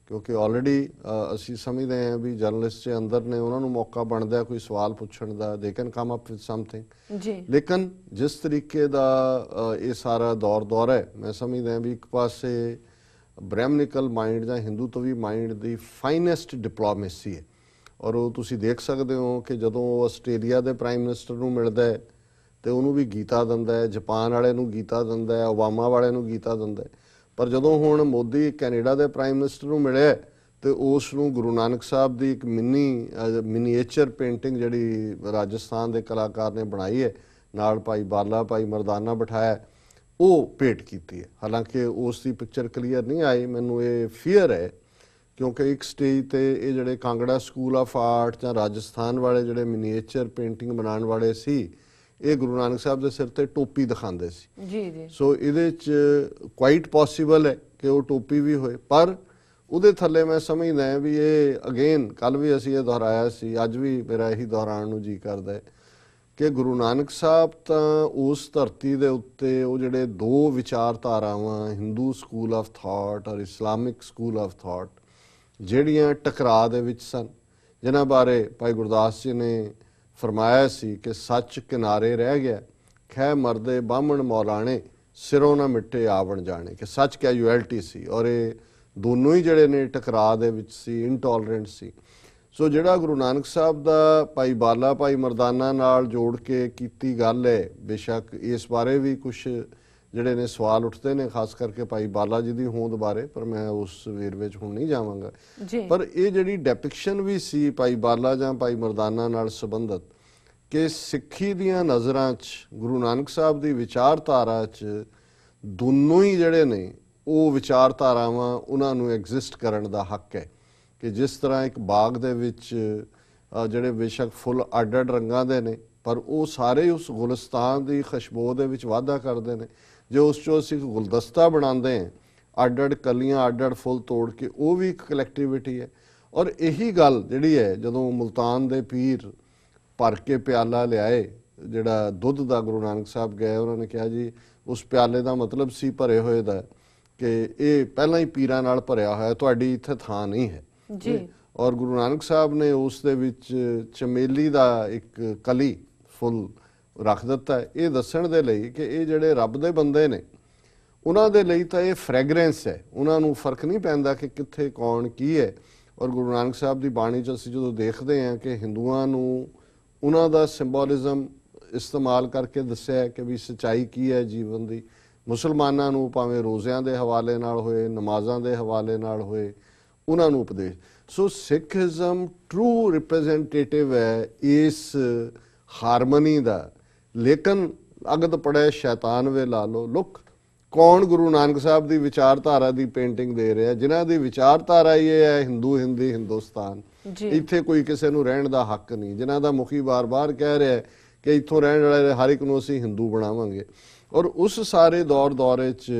ਕਿਉਂਕਿ ਆਲਰੇਡੀ ਅਸੀਂ ਸਮਝਦੇ ਹਾਂ ਵੀ ਜਰਨਲਿਸਟ ਦੇ ਅੰਦਰ ਨੇ, ਉਹਨਾਂ ਨੂੰ ਮੌਕਾ ਬਣਦਾ ਕੋਈ ਸਵਾਲ ਪੁੱਛਣ ਦਾ, they can come up with something ਜੀ। ਲੇਕਿਨ ਜਿਸ ਤਰੀਕੇ ਦਾ ਇਹ ਸਾਰਾ ਦੌਰ ਹੈ, ਮੈਂ ਸਮਝਦਾ ਵੀ ਇੱਕ ਪਾਸੇ ਬ੍ਰਹਮਨਿਕਲ ਮਾਈਂਡ ਜਾਂ ਹਿੰਦੂਤਵੀ ਮਾਈਂਡ ਦੀ ਫਾਈਨੈਸਟ ਡਿਪਲੋਮੇਸੀ ਹੈ। ਔਰ ਉਹ ਤੁਸੀਂ ਦੇਖ ਸਕਦੇ ਹੋ ਕਿ ਜਦੋਂ ਉਹ ਆਸਟ੍ਰੇਲੀਆ ਦੇ ਪ੍ਰਾਈਮ ਮਿਨਿਸਟਰ ਨੂੰ ਮਿਲਦਾ ਹੈ ਤੇ ਉਹਨੂੰ ਵੀ ਗੀਤਾ ਦਿੰਦਾ ਹੈ, ਜਾਪਾਨ ਵਾਲੇ ਨੂੰ ਗੀਤਾ ਦਿੰਦਾ ਹੈ, ਓਬਾਮਾ ਵਾਲੇ ਨੂੰ ਗੀਤਾ ਦਿੰਦਾ ਹੈ। ਪਰ ਜਦੋਂ ਹੁਣ ਮੋਦੀ ਕੈਨੇਡਾ ਦੇ ਪ੍ਰਾਈਮ ਮਿਨਿਸਟਰ ਨੂੰ ਮਿਲਿਆ ਤੇ ਉਸ ਨੂੰ ਗੁਰੂ ਨਾਨਕ ਸਾਹਿਬ ਦੀ ਇੱਕ ਮਿਨੀਏਚਰ ਪੇਂਟਿੰਗ ਜਿਹੜੀ ਰਾਜਸਥਾਨ ਦੇ ਕਲਾਕਾਰ ਨੇ ਬਣਾਈ ਹੈ, ਨਾਲ ਭਾਈ ਬਾਲਾ, ਭਾਈ ਮਰਦਾਨਾ ਬਿਠਾਇਆ, ਉਹ ਭੇਟ ਕੀਤੀ ਹੈ। ਹਾਲਾਂਕਿ ਉਸ ਦੀ ਪਿਕਚਰ ਕਲੀਅਰ ਨਹੀਂ ਆਈ। ਮੈਨੂੰ ਇਹ ਫੀਅਰ ਹੈ ਕਿਉਂਕਿ ਇੱਕ ਸਟੇਜ ਤੇ ਇਹ ਜਿਹੜੇ ਕਾਂਗੜਾ ਸਕੂਲ ਆਫ ਆਰਟ ਜਾਂ ਰਾਜਸਥਾਨ ਵਾਲੇ ਜਿਹੜੇ ਮਿਨੀਏਚਰ ਪੇਂਟਿੰਗ ਬਣਾਉਣ ਵਾਲੇ ਸੀ, ਇਹ ਗੁਰੂ ਨਾਨਕ ਸਾਹਿਬ ਦੇ ਸਿਰ ਤੇ ਟੋਪੀ ਦਿਖਾਉਂਦੇ ਸੀ ਜੀ ਜੀ। ਸੋ ਇਹਦੇ 'ਚ ਕੁਆਇਟ ਪੋਸੀਬਲ ਹੈ ਕਿ ਉਹ ਟੋਪੀ ਵੀ ਹੋਏ, ਪਰ ਉਹਦੇ ਥੱਲੇ ਮੈਂ ਸਮਝਦਾ ਵੀ ਇਹ ਅਗੇਨ, ਕੱਲ ਵੀ ਅਸੀਂ ਇਹ ਦੁਹਰਾਇਆ ਸੀ, ਅੱਜ ਵੀ ਮੇਰਾ ਇਹੀ ਦੁਹਰਾਉਣ ਨੂੰ ਜੀ ਕਰਦਾ ਹੈ ਕਿ ਗੁਰੂ ਨਾਨਕ ਸਾਹਿਬ ਤਾਂ ਉਸ ਧਰਤੀ ਦੇ ਉੱਤੇ ਉਹ ਜਿਹੜੇ ਦੋ ਵਿਚਾਰਧਾਰਾਵਾਂ, ਹਿੰਦੂ ਸਕੂਲ ਆਫ ਥਾਟ ਔਰ ਇਸਲਾਮਿਕ ਸਕੂਲ ਆਫ ਥਾਟ, ਜਿਹੜੀਆਂ ਟਕਰਾਅ ਦੇ ਵਿੱਚ ਸਨ, ਜਿਨ੍ਹਾਂ ਬਾਰੇ ਭਾਈ ਗੁਰਦਾਸ ਜੀ ਨੇ ਫਰਮਾਇਆ ਸੀ ਕਿ ਸੱਚ ਕਿਨਾਰੇ ਰਹਿ ਗਿਆ, ਖੈ ਮਰਦੇ ਬਾਹਮਣ ਮੌਲਾਣੇ, ਸਿਰੋਂ ਨਾ ਮਿੱਟੇ ਆਵਣ ਜਾਣੇ, ਕਿ ਸੱਚ ਕੈਜੂਅਲਟੀ ਸੀ। ਔਰ ਇਹ ਦੋਨੋਂ ਹੀ ਜਿਹੜੇ ਨੇ ਟਕਰਾਅ ਦੇ ਵਿੱਚ ਸੀ, ਇਨਟੋਲਰੈਂਟ ਸੀ। ਸੋ ਜਿਹੜਾ ਗੁਰੂ ਨਾਨਕ ਸਾਹਿਬ ਦਾ ਭਾਈ ਬਾਲਾ ਭਾਈ ਮਰਦਾਨਾ ਨਾਲ ਜੋੜ ਕੇ ਕੀਤੀ ਗੱਲ ਹੈ, ਬੇਸ਼ੱਕ ਇਸ ਬਾਰੇ ਵੀ ਕੁਝ ਜਿਹੜੇ ਨੇ ਸਵਾਲ ਉੱਠਦੇ ਨੇ, ਖਾਸ ਕਰਕੇ ਭਾਈ ਬਾਲਾ ਜੀ ਦੀ ਹੋਂਦ ਬਾਰੇ, ਪਰ ਮੈਂ ਉਸ ਵੇਰਵੇ ਵਿੱਚ ਹੁਣ ਨਹੀਂ ਜਾਵਾਂਗਾ। ਪਰ ਇਹ ਜਿਹੜੀ ਡੈਪਿਕਸ਼ਨ ਵੀ ਸੀ ਭਾਈ ਬਾਲਾ ਜਾਂ ਭਾਈ ਮਰਦਾਨਾ ਨਾਲ ਸੰਬੰਧਿਤ, ਕਿ ਸਿੱਖੀ ਦੀਆਂ ਨਜ਼ਰਾਂ 'ਚ ਗੁਰੂ ਨਾਨਕ ਸਾਹਿਬ ਦੀ ਵਿਚਾਰਧਾਰਾ 'ਚ ਦੋਨੋਂ ਹੀ ਜਿਹੜੇ ਨੇ ਉਹ ਵਿਚਾਰਧਾਰਾਵਾਂ ਉਹਨਾਂ ਨੂੰ ਐਗਜ਼ਿਸਟ ਕਰਨ ਦਾ ਹੱਕ ਹੈ। ਕਿ ਜਿਸ ਤਰ੍ਹਾਂ ਇੱਕ ਬਾਗ ਦੇ ਵਿੱਚ ਜਿਹੜੇ ਬੇਸ਼ੱਕ ਫੁੱਲ ਅੱਡ-ਅੱਡ ਰੰਗਾਂ ਦੇ ਨੇ, ਪਰ ਉਹ ਸਾਰੇ ਉਸ ਗੁਲਸਤਾਨ ਦੀ ਖੁਸ਼ਬੂ ਦੇ ਵਿੱਚ ਵਾਧਾ ਕਰਦੇ ਨੇ। ਜੇ ਉਸ 'ਚੋਂ ਅਸੀਂ ਇੱਕ ਗੁਲਦਸਤਾ ਬਣਾਉਂਦੇ ਹਾਂ, ਅੱਡ-ਅੱਡ ਕਲੀਆਂ ਅੱਡ-ਅੱਡ ਫੁੱਲ ਤੋੜ ਕੇ, ਉਹ ਵੀ ਇੱਕ ਕਲੈਕਟੀਵਿਟੀ ਹੈ। ਔਰ ਇਹੀ ਗੱਲ ਜਿਹੜੀ ਹੈ, ਜਦੋਂ ਮੁਲਤਾਨ ਦੇ ਪੀਰ ਭਰ ਕੇ ਪਿਆਲਾ ਲਿਆਏ ਜਿਹੜਾ ਦੁੱਧ ਦਾ, ਗੁਰੂ ਨਾਨਕ ਸਾਹਿਬ ਗਏ, ਉਹਨਾਂ ਨੇ ਕਿਹਾ ਜੀ ਉਸ ਪਿਆਲੇ ਦਾ ਮਤਲਬ ਸੀ ਭਰੇ ਹੋਏ ਦਾ, ਕਿ ਇਹ ਪਹਿਲਾਂ ਹੀ ਪੀਰਾਂ ਨਾਲ ਭਰਿਆ ਹੋਇਆ, ਤੁਹਾਡੀ ਇੱਥੇ ਥਾਂ ਨਹੀਂ ਹੈ ਜੀ। ਔਰ ਗੁਰੂ ਨਾਨਕ ਸਾਹਿਬ ਨੇ ਉਸ ਦੇ ਵਿੱਚ ਚਮੇਲੀ ਦਾ ਇੱਕ ਕਲੀ ਫੁੱਲ ਰੱਖ ਦਿੱਤਾ ਹੈ, ਇਹ ਦੱਸਣ ਦੇ ਲਈ ਕਿ ਇਹ ਜਿਹੜੇ ਰੱਬ ਦੇ ਬੰਦੇ ਨੇ, ਉਹਨਾਂ ਦੇ ਲਈ ਤਾਂ ਇਹ ਫ੍ਰੈਗਰੈਂਸ ਹੈ, ਉਹਨਾਂ ਨੂੰ ਫਰਕ ਨਹੀਂ ਪੈਂਦਾ ਕਿ ਕਿੱਥੇ ਕੌਣ ਕੀ ਹੈ। ਔਰ ਗੁਰੂ ਨਾਨਕ ਸਾਹਿਬ ਦੀ ਬਾਣੀ 'ਚ ਅਸੀਂ ਜਦੋਂ ਦੇਖਦੇ ਹਾਂ ਕਿ ਹਿੰਦੂਆਂ ਨੂੰ ਉਹਨਾਂ ਦਾ ਸਿੰਬੋਲਿਜ਼ਮ ਇਸਤੇਮਾਲ ਕਰਕੇ ਦੱਸਿਆ ਕਿ ਵੀ ਸੱਚਾਈ ਕੀ ਹੈ ਜੀਵਨ ਦੀ, ਮੁਸਲਮਾਨਾਂ ਨੂੰ ਭਾਵੇਂ ਰੋਜ਼ਿਆਂ ਦੇ ਹਵਾਲੇ ਨਾਲ ਹੋਏ, ਨਮਾਜ਼ਾਂ ਦੇ ਹਵਾਲੇ ਨਾਲ ਹੋਏ, ਉਹਨਾਂ ਨੂੰ ਉਪਦੇਸ਼। ਸੋ ਸਿੱਖਿਜ਼ਮ ਟਰੂ ਰਿਪਰੈਜ਼ੈਂਟੇਟਿਵ ਹੈ ਇਸ ਹਾਰਮਨੀ ਦਾ। ਲੇਕਿਨ ਅਗਦ ਪੜਿਆ ਸ਼ੈਤਾਨ ਵੇ ਲਾ ਲੋ, ਲੁੱਕ ਕੌਣ ਗੁਰੂ ਨਾਨਕ ਸਾਹਿਬ ਦੀ ਵਿਚਾਰਧਾਰਾ ਦੀ ਪੇਂਟਿੰਗ ਦੇ ਰਿਹਾ, ਜਿਨ੍ਹਾਂ ਦੀ ਵਿਚਾਰਧਾਰਾ ਇਹ ਹੈ ਹਿੰਦੂ ਹਿੰਦੀ ਹਿੰਦੁਸਤਾਨ, ਇੱਥੇ ਕੋਈ ਕਿਸੇ ਨੂੰ ਰਹਿਣ ਦਾ ਹੱਕ ਨਹੀਂ, ਜਿਨ੍ਹਾਂ ਦਾ ਮੁਖੀ ਬਾਰ-ਬਾਰ ਕਹਿ ਰਿਹਾ ਕਿ ਇੱਥੋਂ ਰਹਿਣ ਵਾਲੇ ਹਰ ਇੱਕ ਨੂੰ ਅਸੀਂ ਹਿੰਦੂ ਬਣਾਵਾਂਗੇ। ਔਰ ਉਸ ਸਾਰੇ ਦੌਰੇ 'ਚ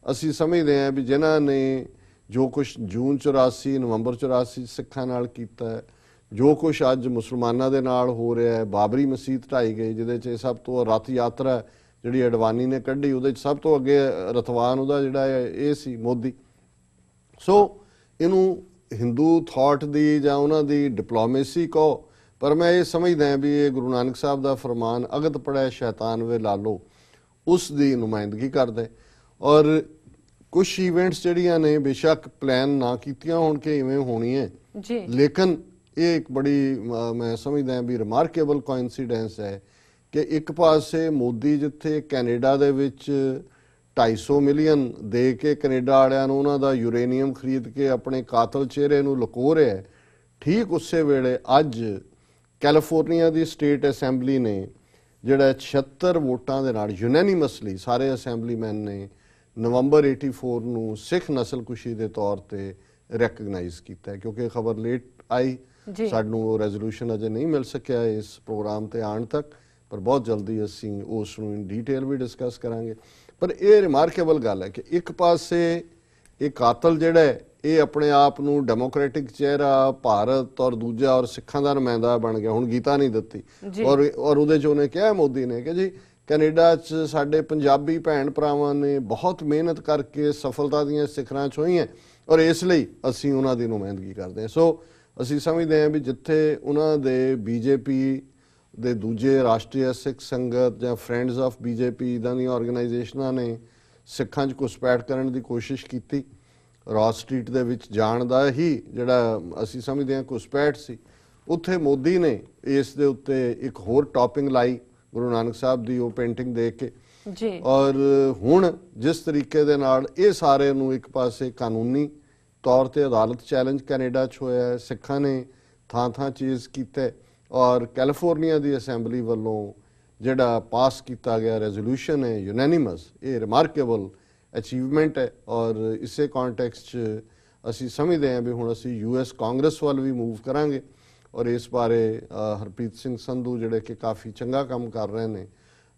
ਅਸੀਂ ਸਮਝਦੇ ਹਾਂ ਵੀ ਜਿਨ੍ਹਾਂ ਨੇ ਜੋ ਕੁਛ ਜੂਨ 84 ਨਵੰਬਰ 84 ਸਿੱਖਾਂ ਨਾਲ ਕੀਤਾ ਹੈ, ਜੋ ਕੁਛ ਅੱਜ ਮੁਸਲਮਾਨਾਂ ਦੇ ਨਾਲ ਹੋ ਰਿਹਾ ਹੈ, ਬਾਬਰੀ ਮਸਜਿਦ ਢਾਈ ਗਈ ਜਿਹਦੇ 'ਚ ਸਭ ਤੋਂ ਰੱਥ ਯਾਤਰਾ ਜਿਹੜੀ ਅਡਵਾਨੀ ਨੇ ਕੱਢੀ, ਉਹਦੇ 'ਚ ਸਭ ਤੋਂ ਅੱਗੇ ਰਥਵਾਨ ਉਹਦਾ ਜਿਹੜਾ ਹੈ ਇਹ ਸੀ ਮੋਦੀ। ਸੋ ਇਹਨੂੰ ਹਿੰਦੂ ਥਾਟ ਦੀ ਜਾਂ ਉਹਨਾਂ ਦੀ ਡਿਪਲੋਮੇਸੀ ਕਹੋ, ਪਰ ਮੈਂ ਇਹ ਸਮਝਦਾ ਵੀ ਇਹ ਗੁਰੂ ਨਾਨਕ ਸਾਹਿਬ ਦਾ ਫਰਮਾਨ ਅਗਤ ਪੜਿਆ ਸ਼ੈਤਾਨ ਵੇ ਲਾ ਲੋ, ਉਸ ਦੀ ਨੁਮਾਇੰਦਗੀ ਕਰਦਾ। ਔਰ ਕੁਛ ਇਵੈਂਟਸ ਜਿਹੜੀਆਂ ਨੇ ਬੇਸ਼ੱਕ ਪਲਾਨ ਨਾ ਕੀਤੀਆਂ ਹੋਣ ਕਿ ਇਵੇਂ ਹੋਣੀ ਹੈ, ਲੇਕਿਨ ਇਹ ਇੱਕ ਬੜੀ ਮੈਂ ਸਮਝਦਾ ਵੀ ਰਿਮਾਰਕੇਬਲ ਕੋਇਨਸੀਡੈਂਸ ਹੈ ਕਿ ਇੱਕ ਪਾਸੇ ਮੋਦੀ ਜਿੱਥੇ ਕੈਨੇਡਾ ਦੇ ਵਿੱਚ 250 ਮਿਲੀਅਨ ਦੇ ਕੇ ਕੈਨੇਡਾ ਵਾਲਿਆਂ ਨੂੰ ਉਹਨਾਂ ਦਾ ਯੂਰੇਨੀਅਮ ਖਰੀਦ ਕੇ ਆਪਣੇ ਕਾਤਲ ਚਿਹਰੇ ਨੂੰ ਲੁਕੋ ਰਿਹਾ ਹੈ, ਠੀਕ ਉਸੇ ਵੇਲੇ ਅੱਜ ਕੈਲੀਫੋਰਨੀਆ ਦੀ ਸਟੇਟ ਅਸੈਂਬਲੀ ਨੇ ਜਿਹੜਾ 76 ਵੋਟਾਂ ਦੇ ਨਾਲ ਯੂਨੈਨਿਮਸਲੀ ਸਾਰੇ ਅਸੈਂਬਲੀਮੈਨ ਨੇ ਨਵੰਬਰ 84 ਨੂੰ ਸਿੱਖ ਨਸਲਕੁਸ਼ੀ ਦੇ ਤੌਰ ਤੇ ਰੈਕਗਨਾਈਜ਼ ਕੀਤਾ ਹੈ। ਕਿਉਂਕਿ ਖਬਰ ਲੇਟ ਆਈ, ਸਾਨੂੰ ਉਹ ਰੈਜ਼ੋਲੂਸ਼ਨ ਅਜੇ ਨਹੀਂ ਮਿਲ ਸਕਿਆ ਇਸ ਪ੍ਰੋਗਰਾਮ ਤੇ ਆਉਣ ਤੱਕ, ਪਰ ਬਹੁਤ ਜਲਦੀ ਅਸੀਂ ਉਸ ਨੂੰ ਇਨ ਡੀਟੇਲ ਵੀ ਡਿਸਕਸ ਕਰਾਂਗੇ। ਪਰ ਇਹ ਰਿਮਾਰਕੇਬਲ ਗੱਲ ਹੈ ਕਿ ਇੱਕ ਪਾਸੇ ਇਹ ਕਾਤਲ ਜਿਹੜਾ ਹੈ ਇਹ ਆਪਣੇ ਆਪ ਨੂੰ ਡੈਮੋਕ੍ਰੈਟਿਕ ਚਿਹਰਾ ਭਾਰਤ ਔਰ ਦੂਜਾ ਔਰ ਸਿੱਖਾਂ ਦਾ ਨੁਮਾਇੰਦਾ ਬਣ ਗਿਆ, ਹੁਣ ਗੀਤਾ ਨਹੀਂ ਦਿੱਤੀ, ਔਰ ਉਹਦੇ 'ਚ ਉਹਨੇ ਕਿਹਾ ਮੋਦੀ ਨੇ ਕਿ ਜੀ ਕੈਨੇਡਾ 'ਚ ਸਾਡੇ ਪੰਜਾਬੀ ਭੈਣ ਭਰਾਵਾਂ ਨੇ ਬਹੁਤ ਮਿਹਨਤ ਕਰਕੇ ਸਫਲਤਾ ਦੀਆਂ ਸਿਖਰਾਂ 'ਚ ਹੋਈਆਂ, ਔਰ ਇਸ ਲਈ ਅਸੀਂ ਉਹਨਾਂ ਦੀ ਨੁਮਾਇੰਦਗੀ ਕਰਦੇ ਹਾਂ। ਸੋ ਅਸੀਂ ਸਮਝਦੇ ਹਾਂ ਵੀ ਜਿੱਥੇ ਉਹਨਾਂ ਦੇ ਬੀਜੇਪੀ ਦੇ ਦੂਜੇ ਰਾਸ਼ਟਰੀ ਸਿੱਖ ਸੰਗਤ ਜਾਂ ਫਰੈਂਡਸ ਆਫ ਬੀਜੇਪੀ ਇੱਦਾਂ ਦੀਆਂ ਆਰਗੇਨਾਈਜੇਸ਼ਨਾਂ ਨੇ ਸਿੱਖਾਂ 'ਚ ਘੁਸਪੈਠ ਕਰਨ ਦੀ ਕੋਸ਼ਿਸ਼ ਕੀਤੀ, ਰੌਸ ਸਟਰੀਟ ਦੇ ਵਿੱਚ ਜਾਣ ਦਾ ਹੀ ਜਿਹੜਾ ਅਸੀਂ ਸਮਝਦੇ ਹਾਂ ਘੁਸਪੈਠ ਸੀ, ਉੱਥੇ ਮੋਦੀ ਨੇ ਇਸ ਦੇ ਉੱਤੇ ਇੱਕ ਹੋਰ ਟੌਪਿੰਗ ਲਾਈ ਗੁਰੂ ਨਾਨਕ ਸਾਹਿਬ ਦੀ ਉਹ ਪੇਂਟਿੰਗ ਦੇਖ ਕੇ। ਔਰ ਹੁਣ ਜਿਸ ਤਰੀਕੇ ਦੇ ਨਾਲ ਇਹ ਸਾਰੇ ਨੂੰ ਇੱਕ ਪਾਸੇ ਕਾਨੂੰਨੀ ਤੌਰ ਤੇ ਅਦਾਲਤ ਚੈਲੰਜ ਕੈਨੇਡਾ 'ਚ ਹੋਇਆ, ਸਿੱਖਾਂ ਨੇ ਥਾਂ ਚੀਜ਼ ਕੀਤਾ, ਔਰ ਕੈਲੀਫੋਰਨੀਆ ਦੀ ਅਸੈਂਬਲੀ ਵੱਲੋਂ ਜਿਹੜਾ ਪਾਸ ਕੀਤਾ ਗਿਆ ਰੈਜ਼ੋਲੂਸ਼ਨ ਹੈ ਯੂਨੈਨਿਮਸ, ਇਹ ਰਿਮਾਰਕੇਬਲ ਅਚੀਵਮੈਂਟ ਹੈ। ਔਰ ਇਸੇ ਕੌਨਟੈਕਸਟ 'ਚ ਅਸੀਂ ਸਮਝਦੇ ਹਾਂ ਵੀ ਹੁਣ ਅਸੀਂ US ਕਾਂਗਰਸ ਵੱਲ ਵੀ ਮੂਵ ਕਰਾਂਗੇ, ਔਰ ਇਸ ਬਾਰੇ ਹਰਪ੍ਰੀਤ ਸਿੰਘ ਸੰਧੂ ਜਿਹੜੇ ਕਿ ਕਾਫੀ ਚੰਗਾ ਕੰਮ ਕਰ ਰਹੇ ਨੇ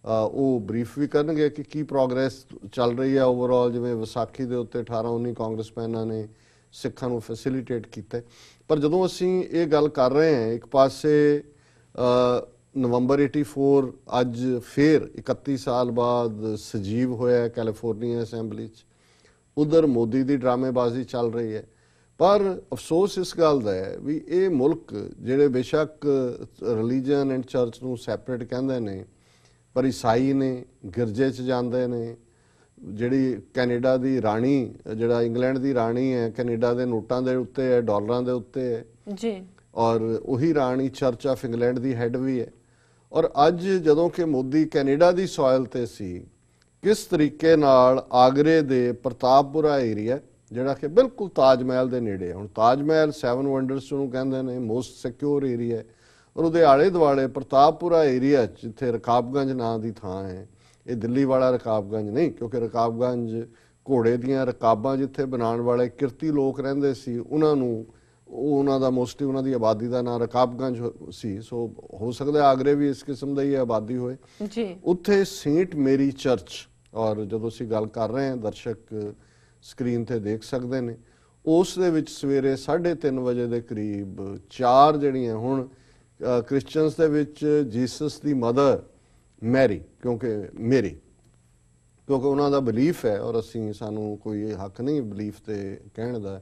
ਉਹ ਬਰੀਫ ਵੀ ਕਰਨਗੇ ਕਿ ਕੀ ਪ੍ਰੋਗਰੈਸ ਚੱਲ ਰਹੀ ਹੈ ਓਵਰਆਲ। ਜਿਵੇਂ ਵਿਸਾਖੀ ਦੇ ਉੱਤੇ 18-19 ਕਾਂਗਰਸਮੈਨਾਂ ਨੇ ਸਿੱਖਾਂ ਨੂੰ ਫੈਸਿਲੀਟੇਟ ਕੀਤਾ। ਪਰ ਜਦੋਂ ਅਸੀਂ ਇਹ ਗੱਲ ਕਰ ਰਹੇ ਹਾਂ, ਇੱਕ ਪਾਸੇ ਨਵੰਬਰ 84 ਅੱਜ ਫਿਰ 31 ਸਾਲ ਬਾਅਦ ਸਜੀਵ ਹੋਇਆ ਕੈਲੀਫੋਰਨੀਆ ਅਸੈਂਬਲੀ 'ਚ, ਉਧਰ ਮੋਦੀ ਦੀ ਡਰਾਮੇਬਾਜ਼ੀ ਚੱਲ ਰਹੀ ਹੈ। ਪਰ ਅਫਸੋਸ ਇਸ ਗੱਲ ਦਾ ਹੈ ਵੀ ਇਹ ਮੁਲਕ ਜਿਹੜੇ ਬੇਸ਼ੱਕ ਰਿਲੀਜਨ ਐਂਡ ਚਰਚ ਨੂੰ ਸੈਪਰੇਟ ਕਹਿੰਦੇ ਨੇ, ਪਰ ਈਸਾਈ ਨੇ, ਗਿਰਜੇ 'ਚ ਜਾਂਦੇ ਨੇ। ਜਿਹੜੀ ਕੈਨੇਡਾ ਦੀ ਰਾਣੀ, ਜਿਹੜਾ ਇੰਗਲੈਂਡ ਦੀ ਰਾਣੀ ਹੈ, ਕੈਨੇਡਾ ਦੇ ਨੋਟਾਂ ਦੇ ਉੱਤੇ ਹੈ, ਡਾਲਰਾਂ ਦੇ ਉੱਤੇ ਹੈ। ਔਰ ਉਹੀ ਰਾਣੀ church of England the head ਵੀ ਹੈ। ਔਰ ਅੱਜ ਜਦੋਂ ਕਿ ਮੋਦੀ ਕੈਨੇਡਾ ਦੀ ਸੋਇਲ ਤੇ ਸੀ, ਕਿਸ ਤਰੀਕੇ ਨਾਲ ਆਗਰੇ ਦੇ ਪ੍ਰਤਾਪਪੁਰਾ ਏਰੀਆ ਜਿਹੜਾ ਕਿ ਬਿਲਕੁਲ ਤਾਜ ਮਹਿਲ ਦੇ ਨੇੜੇ ਹੈ, ਹੁਣ ਤਾਜ ਮਹਿਲ 7 ਵੰਡਰਸ ਨੂੰ ਕਹਿੰਦੇ ਨੇ, ਮੋਸਟ ਸਿਕਿਉਰ ਏਰੀਆ ਹੈ, ਔਰ ਉਹਦੇ ਆਲੇ ਦੁਆਲੇ ਪ੍ਰਤਾਪਪੁਰਾ ਏਰੀਆ ਜਿੱਥੇ ਰਕਾਬਗੰਜ ਨਾਂ ਦੀ ਥਾਂ ਹੈ, ਇਹ ਦਿੱਲੀ ਵਾਲਾ ਰਕਾਬਗੰਜ ਨਹੀਂ, ਕਿਉਂਕਿ ਰਕਾਬਗੰਜ ਘੋੜੇ ਦੀਆਂ ਰਕਾਬਾਂ ਜਿੱਥੇ ਬਣਾਉਣ ਵਾਲੇ ਕਿਰਤੀ ਲੋਕ ਰਹਿੰਦੇ ਸੀ, ਉਹਨਾਂ ਦਾ ਮੋਸਟਲੀ ਉਹਨਾਂ ਦੀ ਆਬਾਦੀ ਦਾ ਨਾਂ ਰਕਾਬਗੰਜ ਸੀ। ਸੋ ਹੋ ਸਕਦਾ ਆਗਰੇ ਵੀ ਇਸ ਕਿਸਮ ਦਾ ਹੀ ਆਬਾਦੀ ਹੋਏ ਜੀ। ਉੱਥੇ ਸੇਂਟ ਮੇਰੀ ਚਰਚ, ਔਰ ਜਦੋਂ ਅਸੀਂ ਗੱਲ ਕਰ ਰਹੇ ਹਾਂ ਦਰਸ਼ਕ ਸਕਰੀਨ ਤੇ ਦੇਖ ਸਕਦੇ ਨੇ, ਉਸ ਦੇ ਵਿੱਚ ਸਵੇਰੇ 3:30 ਵਜੇ ਦੇ ਕਰੀਬ 4 ਜਿਹੜੀਆਂ ਹੁਣ ਕ੍ਰਿਸਚੀਅਨਸ ਦੇ ਵਿੱਚ ਜੀਸਸ ਦੀ ਮਦਰ ਮੈਰੀ, ਕਿਉਂਕਿ ਉਹਨਾਂ ਦਾ ਬਿਲੀਫ ਹੈ, ਔਰ ਸਾਨੂੰ ਕੋਈ ਹੱਕ ਨਹੀਂ ਬਿਲੀਫ ਤੇ ਕਹਿਣ ਦਾ,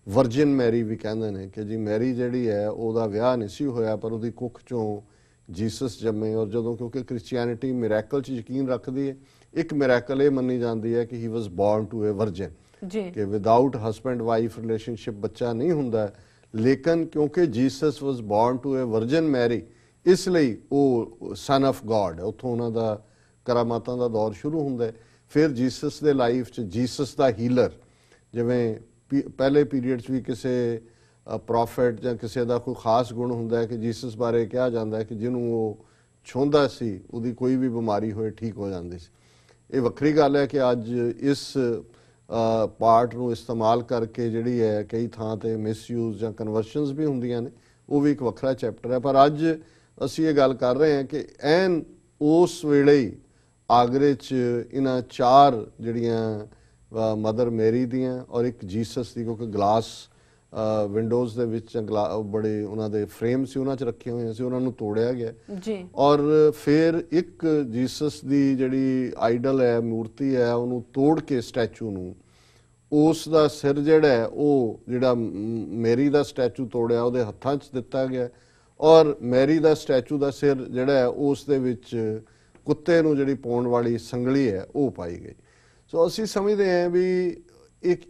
ਵਰਜਨ ਮੈਰੀ ਵੀ ਕਹਿੰਦੇ ਨੇ ਕਿ ਜੀ ਮੈਰੀ ਜਿਹੜੀ ਹੈ ਉਹਦਾ ਵਿਆਹ ਨਹੀਂ ਸੀ ਹੋਇਆ, ਪਰ ਉਹਦੀ ਕੁੱਖ ਚੋਂ ਜੀਸਸ ਜੰਮੇ। ਔਰ ਜਦੋਂ ਕਿਉਂਕਿ ਕ੍ਰਿਸਚੀਅਨਿਟੀ ਮਿਰੈਕਲ 'ਚ ਯਕੀਨ ਰੱਖਦੀ ਹੈ, ਇੱਕ ਮਿਰੈਕਲ ਇਹ ਮੰਨੀ ਜਾਂਦੀ ਹੈ ਕਿ he was born to a virgin, ਕਿ ਵਿਦਆਊਟ ਹਸਬੈਂਡ ਵਾਈਫ ਰਿਲੇਸ਼ਨਸ਼ਿਪ ਬੱਚਾ ਨਹੀਂ ਹੁੰਦਾ, ਲੇਕਿਨ ਕਿਉਂਕਿ Jesus was born to a virgin Mary, ਇਸ ਲਈ ਉਹ ਸਨ ਆਫ ਗॉड, ਉੱਥੋਂ ਉਹਨਾਂ ਦਾ ਕਰਾਮਾਤਾਂ ਦਾ ਦੌਰ ਸ਼ੁਰੂ ਹੁੰਦਾ ਹੈ। ਫਿਰ ਜੀਸਸ ਦੇ ਲਾਈਫ 'ਚ ਜੀਸਸ ਦਾ ਹੀਲਰ, ਜਿਵੇਂ ਪਹਿਲੇ ਪੀਰੀਅਡ 'ਚ ਵੀ ਕਿਸੇ ਪ੍ਰੋਫੈਟ ਜਾਂ ਕਿਸੇ ਦਾ ਕੋਈ ਖਾਸ ਗੁਣ ਹੁੰਦਾ ਹੈ ਕਿ ਜੀਸਸ ਬਾਰੇ ਕਿਹਾ ਜਾਂਦਾ ਹੈ ਕਿ ਜਿਹਨੂੰ ਉਹ ਛੂੰਹਦਾ ਸੀ ਉਹਦੀ ਕੋਈ ਵੀ ਬਿਮਾਰੀ ਹੋਏ ਠੀਕ ਹੋ ਜਾਂਦੀ ਸੀ। ਇਹ ਵੱਖਰੀ ਗੱਲ ਹੈ ਕਿ ਅੱਜ ਇਸ ਪਾਰਟ ਨੂੰ ਇਸਤੇਮਾਲ ਕਰਕੇ ਜਿਹੜੀ ਹੈ ਕਈ ਥਾਂ ਤੇ ਮਿਸਯੂਜ਼ ਜਾਂ ਕਨਵਰਸ਼ਨਸ ਵੀ ਹੁੰਦੀਆਂ ਨੇ, ਉਹ ਵੀ ਇੱਕ ਵੱਖਰਾ ਚੈਪਟਰ ਹੈ। ਪਰ ਅੱਜ ਅਸੀਂ ਇਹ ਗੱਲ ਕਰ ਰਹੇ ਹਾਂ ਕਿ ਐਨ ਉਸ ਵੇਲੇ ਹੀ ਆਗਰੇ 'ਚ ਇਹਨਾਂ 4 ਜਿਹੜੀਆਂ ਮਦਰ ਮੈਰੀ ਦੀਆਂ ਔਰ ਇੱਕ ਜੀਸਸ ਦੀ, ਕਿਉਂਕਿ ਗਲਾਸ ਵਿੰਡੋਜ਼ ਦੇ ਵਿੱਚ ਬੜੇ ਉਹਨਾਂ ਦੇ ਫਰੇਮ ਸੀ, ਉਹਨਾਂ 'ਚ ਰੱਖੇ ਹੋਏ ਸੀ, ਉਹਨਾਂ ਨੂੰ ਤੋੜਿਆ ਗਿਆ ਜੀ। ਔਰ ਫਿਰ ਇੱਕ ਜੀਸਸ ਦੀ ਜਿਹੜੀ ਆਈਡਲ ਹੈ, ਮੂਰਤੀ ਹੈ, ਉਹਨੂੰ ਤੋੜ ਕੇ ਸਟੈਚੂ ਨੂੰ, ਉਸ ਦਾ ਸਿਰ ਜਿਹੜਾ ਮੈਰੀ ਦਾ ਸਟੈਚੂ ਤੋੜਿਆ ਉਹਦੇ ਹੱਥਾਂ 'ਚ ਦਿੱਤਾ ਗਿਆ, ਔਰ ਮੈਰੀ ਦਾ ਸਟੈਚੂ ਦਾ ਸਿਰ ਜਿਹੜਾ ਹੈ ਉਸ ਦੇ ਵਿੱਚ ਕੁੱਤੇ ਨੂੰ ਜਿਹੜੀ ਪਾਉਣ ਵਾਲੀ ਸੰਗਲੀ ਹੈ ਉਹ ਪਾਈ ਗਈ। ਸੋ ਅਸੀਂ ਸਮਝਦੇ ਹਾਂ ਵੀ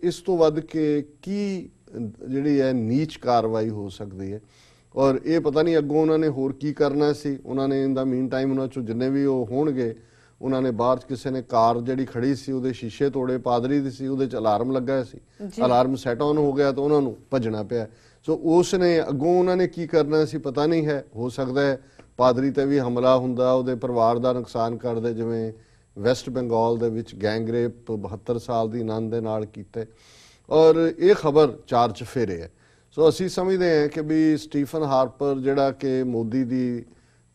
ਇਸ ਤੋਂ ਵੱਧ ਕੇ ਕੀ ਜਿਹੜੀ ਹੈ ਨੀਚ ਕਾਰਵਾਈ ਹੋ ਸਕਦੀ ਹੈ, ਔਰ ਇਹ ਪਤਾ ਨਹੀਂ ਅੱਗੋਂ ਉਹਨਾਂ ਨੇ ਹੋਰ ਕੀ ਕਰਨਾ ਸੀ। ਉਹਨਾਂ ਨੇ ਇਨ ਦਾ ਮੀਨ ਟਾਈਮ ਉਹਨਾਂ 'ਚੋਂ ਜਿੰਨੇ ਵੀ ਉਹ ਹੋਣਗੇ, ਉਹਨਾਂ ਨੇ ਬਾਹਰ 'ਚ ਕਿਸੇ ਨੇ ਕਾਰ ਜਿਹੜੀ ਖੜੀ ਸੀ ਉਹਦੇ ਸ਼ੀਸ਼ੇ ਤੋੜੇ, ਪਾਦਰੀ ਦੀ ਸੀ, ਉਹਦੇ 'ਚ ਅਲਾਰਮ ਲੱਗਾ ਸੀ, ਅਲਾਰਮ ਸੈਟ ਆਨ ਹੋ ਗਿਆ ਤਾਂ ਉਹਨਾਂ ਨੂੰ ਭੱਜਣਾ ਪਿਆ। ਸੋ ਉਸ ਨੇ ਅੱਗੋਂ ਉਹਨਾਂ ਨੇ ਕੀ ਕਰਨਾ ਸੀ ਪਤਾ ਨਹੀਂ ਹੈ। ਹੋ ਸਕਦਾ ਹੈ ਪਾਦਰੀ ਤੇ ਵੀ ਹਮਲਾ ਹੁੰਦਾ, ਉਹਦੇ ਪਰਿਵਾਰ ਦਾ ਨੁਕਸਾਨ ਕਰਦੇ, ਜਿਵੇਂ ਵੈਸਟ ਬੰਗਾਲ ਦੇ ਵਿੱਚ ਗੈਂਗਰੇਪ 72 ਸਾਲ ਦੀ ਨਨ ਦੇ ਨਾਲ ਕੀਤੇ, ਔਰ ਇਹ ਖਬਰ 4 ਚੁਫੇਰੇ ਹੈ। ਸੋ ਅਸੀਂ ਸਮਝਦੇ ਹਾਂ ਕਿ ਵੀ ਸਟੀਫਨ ਹਾਰਪਰ ਜਿਹੜਾ ਕਿ ਮੋਦੀ ਦੀ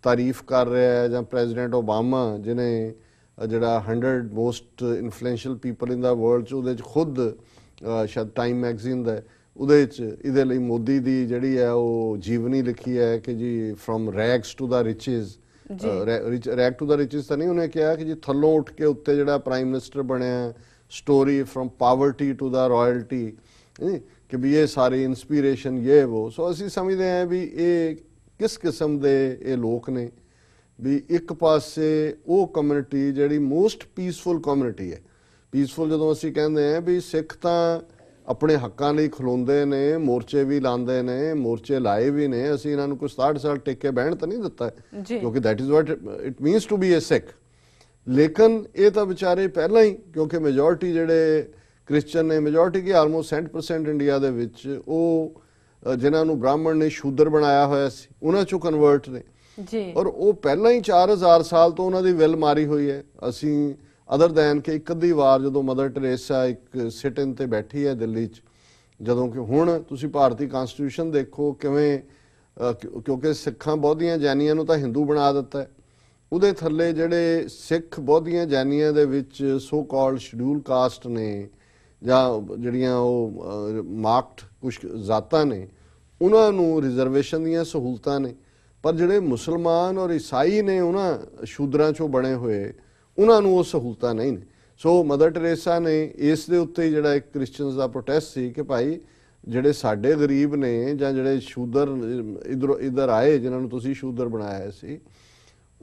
ਤਾਰੀਫ ਕਰ ਰਿਹਾ ਹੈ, ਜਾਂ ਪ੍ਰੈਜ਼ੀਡੈਂਟ ਓਬਾਮਾ ਜਿਹਨੇ ਜਿਹੜਾ 100 ਮੋਸਟ ਇਨਫਲੂਐਂਸ਼ੀਅਲ ਪੀਪਲ ਇਨ ਦਾ ਵਰਲਡ 'ਚ ਉਹਦੇ 'ਚ ਖੁਦ ਸ਼ਾਇਦ ਟਾਈਮ ਮੈਗਜ਼ੀਨ ਦਾ ਉਹਦੇ 'ਚ ਇਹਦੇ ਲਈ ਮੋਦੀ ਦੀ ਜਿਹੜੀ ਹੈ ਉਹ ਜੀਵਨੀ ਲਿਖੀ ਹੈ ਕਿ ਜੀ from rags to the riches, rag to the riches ਤਾਂ ਨਹੀਂ, ਉਹਨੇ ਕਿਹਾ ਕਿ ਜੀ ਥੱਲੋਂ ਉੱਠ ਕੇ ਉੱਤੇ ਜਿਹੜਾ ਪ੍ਰਾਈਮ ਮਿਨਿਸਟਰ ਬਣਿਆ, story from poverty to the royalty, ਕਿ ਵੀ ਇਹ ਸਾਰੀ ਇਨਸਪੀਰੇਸ਼ਨ ਇਹ ਉਹ। ਸੋ ਅਸੀਂ ਸਮਝਦੇ ਹਾਂ ਵੀ ਇਹ ਕਿਸ ਕਿਸਮ ਦੇ ਇਹ ਲੋਕ ਨੇ, ਵੀ ਇੱਕ ਪਾਸੇ ਉਹ ਕਮਿਊਨਿਟੀ ਜਿਹੜੀ ਮੋਸਟ ਪੀਸਫੁਲ ਕਮਿਊਨਿਟੀ ਹੈ। ਪੀਸਫੁਲ ਜਦੋਂ ਅਸੀਂ ਕਹਿੰਦੇ ਹਾਂ ਵੀ ਸਿੱਖ ਤਾਂ ਆਪਣੇ ਹੱਕਾਂ ਲਈ ਖਲੋਂਦੇ ਨੇ, ਮੋਰਚੇ ਵੀ ਲਾਉਂਦੇ ਨੇ, ਮੋਰਚੇ ਲਾਏ ਵੀ ਨੇ, ਅਸੀਂ ਇਹਨਾਂ ਨੂੰ ਕੋਈ 67 ਸਾਲ ਟਿਕ ਕੇ ਬਹਿਣ ਤਾਂ ਨਹੀਂ ਦਿੱਤਾ, ਕਿਉਂਕਿ that is what it means to be a Sikh. ਲੇਕਿਨ ਇਹ ਤਾਂ ਵਿਚਾਰੇ ਪਹਿਲਾਂ ਹੀ, ਕਿਉਂਕਿ ਮੈਜੋਰਿਟੀ ਜਿਹੜੇ ਕ੍ਰਿਸਚਨ ਨੇ, ਮੈਜੋਰਿਟੀ ਕੀ ਆਲਮੋਸਟ 60% ਇੰਡੀਆ ਦੇ ਵਿੱਚ ਉਹ ਜਿਨ੍ਹਾਂ ਨੂੰ ਬ੍ਰਾਹਮਣ ਨੇ ਸ਼ੂਦਰ ਬਣਾਇਆ ਹੋਇਆ ਸੀ, ਉਹਨਾਂ 'ਚੋਂ ਕਨਵਰਟ ਨੇ ਜੀ, ਔਰ ਉਹ ਪਹਿਲਾਂ ਹੀ 4000 ਸਾਲ ਤੋਂ ਉਹਨਾਂ ਦੀ ਵਿਲ ਮਾਰੀ ਹੋਈ ਹੈ। ਅਸੀਂ ਅਦਰ ਦੈਨ ਕਿ ਇੱਕ ਅੱਧੀ ਵਾਰ ਜਦੋਂ ਮਦਰ ਟਰੇਸਾ ਇੱਕ ਸਿਟ ਇਨ ਤੇ ਬੈਠੀ ਹੈ ਦਿੱਲੀ 'ਚ, ਜਦੋਂ ਕਿ ਹੁਣ ਤੁਸੀਂ ਭਾਰਤੀ ਕਨਸਟੀਟਿਊਸ਼ਨ ਦੇਖੋ ਕਿਵੇਂ, ਕਿਉਂਕਿ ਸਿੱਖਾਂ ਬਹੁਤੀਆਂ ਜੈਨੀਆਂ ਨੂੰ ਤਾਂ ਹਿੰਦੂ ਬਣਾ ਦਿੱਤਾ, ਉਹਦੇ ਥੱਲੇ ਜਿਹੜੇ ਸਿੱਖ ਬਹੁਤੀਆਂ ਜੈਨੀਆਂ ਦੇ ਵਿੱਚ ਸੋ ਕਾਲਡ ਸ਼ਡਿਊਲ ਕਾਸਟ ਨੇ, ਜਾਂ ਜਿਹੜੀਆਂ ਉਹ ਮਾਰਕਡ ਕੁਛ ਜ਼ਾਤਾਂ ਨੇ, ਉਹਨਾਂ ਨੂੰ ਰਿਜ਼ਰਵੇਸ਼ਨ ਦੀਆਂ ਸਹੂਲਤਾਂ ਨੇ, ਪਰ ਜਿਹੜੇ ਮੁਸਲਮਾਨ ਔਰ ਈਸਾਈ ਨੇ ਉਹਨਾਂ ਸ਼ੂਦਰਾਂ 'ਚੋਂ ਬਣੇ ਹੋਏ, ਉਹਨਾਂ ਨੂੰ ਉਹ ਸਹੂਲਤਾਂ ਨਹੀਂ ਨੇ। ਸੋ ਮਦਰ ਟਰੇਸਾ ਨੇ ਇਸ ਦੇ ਉੱਤੇ ਜਿਹੜਾ ਇੱਕ ਕ੍ਰਿਸਚੀਅਨਸ ਦਾ ਪ੍ਰੋਟੈਸਟ ਸੀ ਕਿ ਭਾਈ ਜਿਹੜੇ ਸਾਡੇ ਗਰੀਬ ਨੇ, ਜਾਂ ਜਿਹੜੇ ਸ਼ੂਦਰ ਇੱਧਰ ਆਏ ਜਿਨ੍ਹਾਂ ਨੂੰ ਤੁਸੀਂ ਸ਼ੂਦਰ ਬਣਾਇਆ ਸੀ,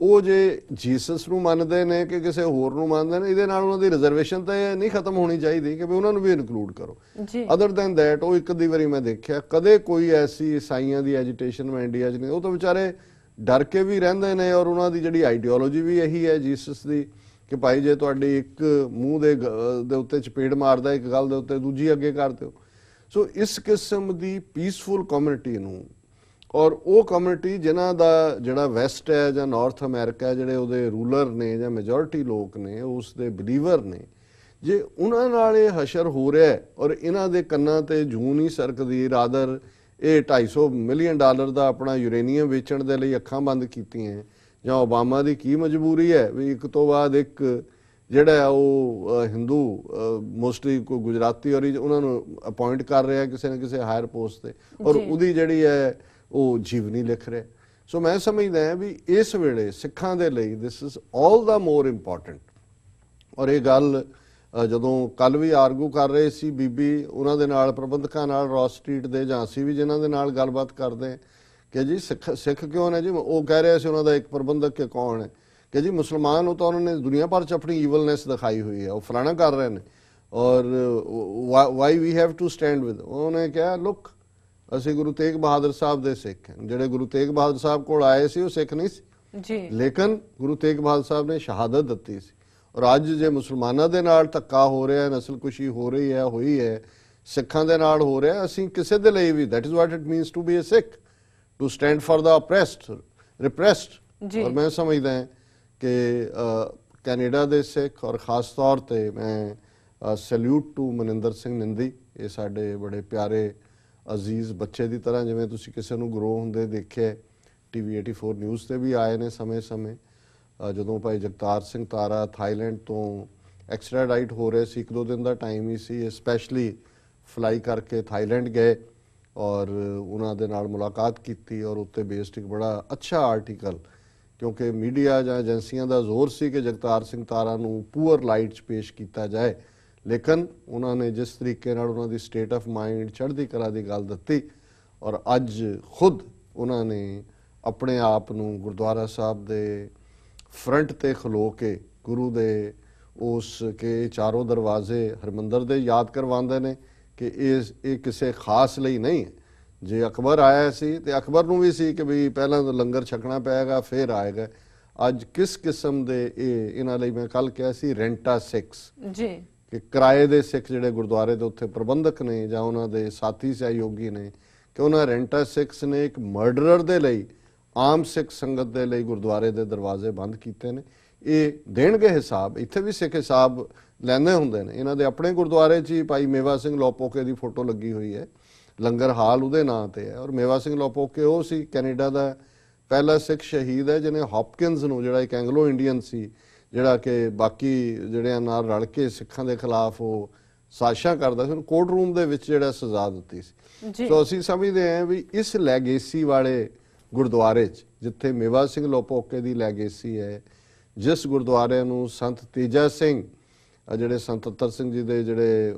ਉਹ ਜੇ ਜੀਸਸ ਨੂੰ ਮੰਨਦੇ ਨੇ ਕਿ ਕਿਸੇ ਹੋਰ ਨੂੰ ਮੰਨਦੇ ਨੇ, ਇਹਦੇ ਨਾਲ ਉਹਨਾਂ ਦੀ ਰਿਜ਼ਰਵੇਸ਼ਨ ਤਾਂ ਨਹੀਂ ਖਤਮ ਹੋਣੀ ਚਾਹੀਦੀ ਕਿ ਵੀ ਉਹਨਾਂ ਨੂੰ ਵੀ ਇਨਕਲੂਡ ਕਰੋ। ਜੀ ਅਦਰ ਦੈਨ ਦੈਟ ਉਹ ਇੱਕ ਅੱਧੀ ਵਾਰੀ ਮੈਂ ਦੇਖਿਆ, ਕਦੇ ਕੋਈ ਐਸੀ ਈਸਾਈਆਂ ਦੀ ਐਜੀਟੇਸ਼ਨ ਮੈਂ ਇੰਡੀਆ 'ਚ ਨਹੀਂ, ਉਹ ਤਾਂ ਵਿਚਾਰੇ ਡਰ ਕੇ ਵੀ ਰਹਿੰਦੇ ਨੇ ਔਰ ਉਹਨਾਂ ਦੀ ਜਿਹੜੀ ਆਈਡੀਓਲੋਜੀ ਵੀ ਇਹੀ ਹੈ ਜੀਸਸ ਦੀ ਕਿ ਭਾਈ ਜੇ ਤੁਹਾਡੀ ਇੱਕ ਮੂੰਹ ਦੇ ਉੱਤੇ ਚਪੇੜ ਮਾਰਦਾ ਇੱਕ ਗੱਲ ਦੇ ਉੱਤੇ ਦੂਜੀ ਅੱਗੇ ਕਰ ਦਿਓ। ਸੋ ਇਸ ਕਿਸਮ ਦੀ ਪੀਸਫੁਲ ਕਮਿਊਨਿਟੀ ਨੂੰ ਔਰ ਉਹ ਕਮਿਊਨਿਟੀ ਜਿਨ੍ਹਾਂ ਦਾ ਜਿਹੜਾ ਵੈਸਟ ਹੈ ਜਾਂ ਨਾਰਥ ਅਮਰੀਕਾ ਜਿਹੜੇ ਉਹਦੇ ਰੂਲਰ ਨੇ ਜਾਂ ਮੈਜੋਰਿਟੀ ਲੋਕ ਨੇ ਉਸ ਦੇ ਬਿਲੀਵਰ ਨੇ, ਜੇ ਉਹਨਾਂ ਨਾਲ ਇਹ ਹਸ਼ਰ ਹੋ ਰਿਹਾ ਔਰ ਇਹਨਾਂ ਦੇ ਕੰਨਾਂ ਤੇ ਜੂੰ ਨਹੀਂ ਸਰਕਦੀ, ਰਾਦਰ ਇਹ $250 ਮਿਲੀਅਨ ਦਾ ਆਪਣਾ ਯੂਰੇਨੀਅਮ ਵੇਚਣ ਦੇ ਲਈ ਅੱਖਾਂ ਬੰਦ ਕੀਤੀਆਂ, ਜਾਂ ਓਬਾਮਾ ਦੀ ਕੀ ਮਜਬੂਰੀ ਹੈ ਵੀ ਇੱਕ ਤੋਂ ਬਾਅਦ ਇੱਕ ਜਿਹੜਾ ਉਹ ਹਿੰਦੂ ਮੋਸਟਲੀ ਕੋਈ ਗੁਜਰਾਤੀ ਔਰ ਉਹਨਾਂ ਨੂੰ ਅਪਾਇੰਟ ਕਰ ਰਿਹਾ ਕਿਸੇ ਨਾ ਕਿਸੇ ਹਾਇਰ ਪੋਸਟ ਤੇ ਔਰ ਉਹਦੀ ਜਿਹੜੀ ਹੈ ਉਹ ਜੀਵਨੀ ਲਿਖ ਰਿਹਾ। ਸੋ ਮੈਂ ਸਮਝਦਾ ਹਾਂ ਵੀ ਇਸ ਵੇਲੇ ਸਿੱਖਾਂ ਦੇ ਲਈ this is all the more important. ਔਰ ਇਹ ਗੱਲ ਜਦੋਂ ਕੱਲ ਵੀ ਆਰਗੂ ਕਰ ਰਹੇ ਸੀ ਬੀਬੀ ਉਹਨਾਂ ਦੇ ਨਾਲ, ਪ੍ਰਬੰਧਕਾਂ ਨਾਲ, ਰੌਸ ਸਟਰੀਟ ਦੇ, ਜਾਂ ਅਸੀਂ ਵੀ ਜਿਨ੍ਹਾਂ ਦੇ ਨਾਲ ਗੱਲਬਾਤ ਕਰਦੇ ਕਿ ਜੀ ਸਿੱਖ ਕਿਉਂ ਨੇ ਜੀ, ਉਹ ਕਹਿ ਰਿਹਾ ਸੀ ਉਹਨਾਂ ਦਾ ਇੱਕ ਪ੍ਰਬੰਧਕ ਕਿ ਕੌਣ ਹੈ ਕਿ ਜੀ ਮੁਸਲਮਾਨ, ਉਹ ਤਾਂ ਉਹਨਾਂ ਨੇ ਦੁਨੀਆ ਭਰ 'ਚ ਆਪਣੀ ਈਵਲਨੈਸ ਦਿਖਾਈ ਹੋਈ ਹੈ, ਉਹ ਫਲਾਣਾ ਕਰ ਰਹੇ ਨੇ ਔਰ why we have to stand with. ਉਹਨੇ ਕਿਹਾ ਲੁੱਕ ਅਸੀਂ ਗੁਰੂ ਤੇਗ ਬਹਾਦਰ ਸਾਹਿਬ ਦੇ ਸਿੱਖ ਹਾਂ, ਜਿਹੜੇ ਗੁਰੂ ਤੇਗ ਬਹਾਦਰ ਸਾਹਿਬ ਕੋਲ ਆਏ ਸੀ ਉਹ ਸਿੱਖ ਨਹੀਂ ਸੀ ਜੀ, ਲੇਕਿਨ ਗੁਰੂ ਤੇਗ ਬਹਾਦਰ ਸਾਹਿਬ ਨੇ ਸ਼ਹਾਦਤ ਦਿੱਤੀ ਸੀ। ਔਰ ਅੱਜ ਜੇ ਮੁਸਲਮਾਨਾਂ ਦੇ ਨਾਲ ਧੱਕਾ ਹੋ ਰਿਹਾ, ਨਸਲਕੁਸ਼ੀ ਹੋ ਰਹੀ ਹੈ, ਹੋਈ ਹੈ, ਸਿੱਖਾਂ ਦੇ ਨਾਲ ਹੋ ਰਿਹਾ, ਅਸੀਂ ਕਿਸੇ ਦੇ ਲਈ ਵੀ that is what it means to be a Sikh, to stand for the oppressed, repressed। ਔਰ ਮੈਂ ਸਮਝਦਾ ਹਾਂ ਕਿ ਕੈਨੇਡਾ ਦੇ ਸਿੱਖ ਔਰ ਖਾਸ ਤੌਰ ਤੇ ਮੈਂ ਸੈਲੂਟ ਟੂ ਮਨਿੰਦਰ ਸਿੰਘ ਨਿੰਦੀ, ਇਹ ਸਾਡੇ ਬੜੇ ਪਿਆਰੇ ਅਜ਼ੀਜ਼ ਬੱਚੇ ਦੀ ਤਰ੍ਹਾਂ, ਜਿਵੇਂ ਤੁਸੀਂ ਕਿਸੇ ਨੂੰ ਗਰੋ ਹੁੰਦੇ ਦੇਖਿਆ TV 84 ਨਿਊਜ਼ ਤੇ ਵੀ ਆਏ ਨੇ ਸਮੇਂ-ਸਮੇਂ। ਜਦੋਂ ਭਾਈ ਜਗਤਾਰ ਸਿੰਘ ਤਾਰਾ ਥਾਈਲੈਂਡ ਤੋਂ ਐਕਸਟ੍ਰਾਡਾਈਟ ਹੋ ਰਹੇ ਸੀ, 1-2 ਦਿਨ ਦਾ ਟਾਈਮ ਹੀ ਸੀ, ਸਪੈਸ਼ਲੀ ਫਲਾਈ ਕਰਕੇ ਥਾਈਲੈਂਡ ਗਏ ਔਰ ਉਹਨਾਂ ਦੇ ਨਾਲ ਮੁਲਾਕਾਤ ਕੀਤੀ ਔਰ ਉੱਤੇ ਬੇਸਡ ਇੱਕ ਬੜਾ ਅੱਛਾ ਆਰਟੀਕਲ, ਕਿਉਂਕਿ ਮੀਡੀਆ ਜਾਂ ਏਜੰਸੀਆਂ ਦਾ ਜ਼ੋਰ ਸੀ ਕਿ ਜਗਤਾਰ ਸਿੰਘ ਤਾਰਾ ਨੂੰ ਪੂਅਰ ਲਾਈਟ 'ਚ ਪੇਸ਼ ਕੀਤਾ ਜਾਏ, ਲੇਕਿਨ ਉਹਨਾਂ ਨੇ ਜਿਸ ਤਰੀਕੇ ਨਾਲ ਉਹਨਾਂ ਦੀ ਸਟੇਟ ਆਫ ਮਾਈਂਡ ਚੜ੍ਹਦੀ ਕਲਾ ਦੀ ਗੱਲ ਦਿੱਤੀ ਔਰ ਅੱਜ ਖੁਦ ਉਹਨਾਂ ਨੇ ਆਪਣੇ ਆਪ ਨੂੰ ਗੁਰਦੁਆਰਾ ਸਾਹਿਬ ਦੇ ਫਰੰਟ ਤੇ ਖਲੋ ਕੇ ਗੁਰੂ ਦੇ ਉਸ ਕੇ ਚਾਰੋਂ ਦਰਵਾਜ਼ੇ ਹਰਮੰਦਰ ਦੇ ਯਾਦ ਕਰਵਾਉਂਦੇ ਨੇ ਕਿ ਇਹ ਕਿਸੇ ਖਾਸ ਲਈ ਨਹੀਂ ਹੈ। ਜੇ ਅਕਬਰ ਆਇਆ ਸੀ ਤੇ ਅਕਬਰ ਨੂੰ ਵੀ ਸੀ ਕਿ ਵੀ ਪਹਿਲਾਂ ਤਾਂ ਲੰਗਰ ਛਕਣਾ ਪਏਗਾ ਫਿਰ ਆਏਗਾ। ਅੱਜ ਕਿਸ ਕਿਸਮ ਦੇ ਇਹਨਾਂ ਲਈ ਮੈਂ ਕੱਲ ਕਿਹਾ ਸੀ ਰੈਂਟਾ ਸਿੱਖਸ ਜੀ, ਕਿ ਕਿਰਾਏ ਦੇ ਸਿੱਖ ਜਿਹੜੇ ਗੁਰਦੁਆਰੇ ਦੇ ਉੱਥੇ ਪ੍ਰਬੰਧਕ ਨੇ ਜਾਂ ਉਹਨਾਂ ਦੇ ਸਾਥੀ ਸਹਿਯੋਗੀ ਨੇ, ਕਿ ਉਹਨਾਂ ਰੈਂਟਾ ਸਿੱਖਸ ਨੇ ਇੱਕ ਮਰਡਰਰ ਦੇ ਲਈ, ਆਮ ਸਿੱਖ ਸੰਗਤ ਦੇ ਲਈ ਗੁਰਦੁਆਰੇ ਦੇ ਦਰਵਾਜ਼ੇ ਬੰਦ ਕੀਤੇ ਨੇ। ਇਹ ਦੇਣਗੇ ਹਿਸਾਬ, ਇੱਥੇ ਵੀ ਸਿੱਖ ਹਿਸਾਬ ਲੈਂਦੇ ਹੁੰਦੇ ਨੇ। ਇਹਨਾਂ ਦੇ ਆਪਣੇ ਗੁਰਦੁਆਰੇ 'ਚ ਹੀ ਭਾਈ ਮੇਵਾ ਸਿੰਘ ਲੋਪੋਕੇ ਦੀ ਫੋਟੋ ਲੱਗੀ ਹੋਈ ਹੈ, ਲੰਗਰ ਹਾਲ ਉਹਦੇ ਨਾਂ ਤੇ ਹੈ। ਔਰ ਮੇਵਾ ਸਿੰਘ ਲੋਪੋਕੇ ਉਹ ਸੀ ਕੈਨੇਡਾ ਦਾ ਪਹਿਲਾ ਸਿੱਖ ਸ਼ਹੀਦ ਹੈ ਜਿਹਨੇ ਹੌਪਕਿੰਸ ਨੂੰ, ਜਿਹੜਾ ਇੱਕ ਐਂਗਲੋ ਇੰਡੀਅਨ ਸੀ, ਜਿਹੜਾ ਕਿ ਬਾਕੀ ਜਿਹੜਿਆਂ ਨਾਲ ਰਲ ਕੇ ਸਿੱਖਾਂ ਦੇ ਖਿਲਾਫ ਉਹ ਸਾਜ਼ਿਸ਼ਾਂ ਕਰਦਾ ਸੀ, ਉਹਨੂੰ ਕੋਰਟ ਰੂਮ ਦੇ ਵਿੱਚ ਜਿਹੜਾ ਸਜ਼ਾ ਦਿੱਤੀ ਸੀ। ਸੋ ਅਸੀਂ ਸਮਝਦੇ ਹਾਂ ਵੀ ਇਸ ਲੈਗੇਸੀ ਵਾਲੇ ਗੁਰਦੁਆਰੇ 'ਚ ਜਿੱਥੇ ਮੇਵਾ ਸਿੰਘ ਲੋਪੋਕੇ ਦੀ ਲੈਗੇਸੀ ਹੈ, ਜਿਸ ਗੁਰਦੁਆਰੇ ਨੂੰ ਸੰਤ ਤੇਜਾ ਸਿੰਘ, ਜਿਹੜੇ ਸੰਤ ਅਤਰ ਸਿੰਘ ਜੀ ਦੇ ਜਿਹੜੇ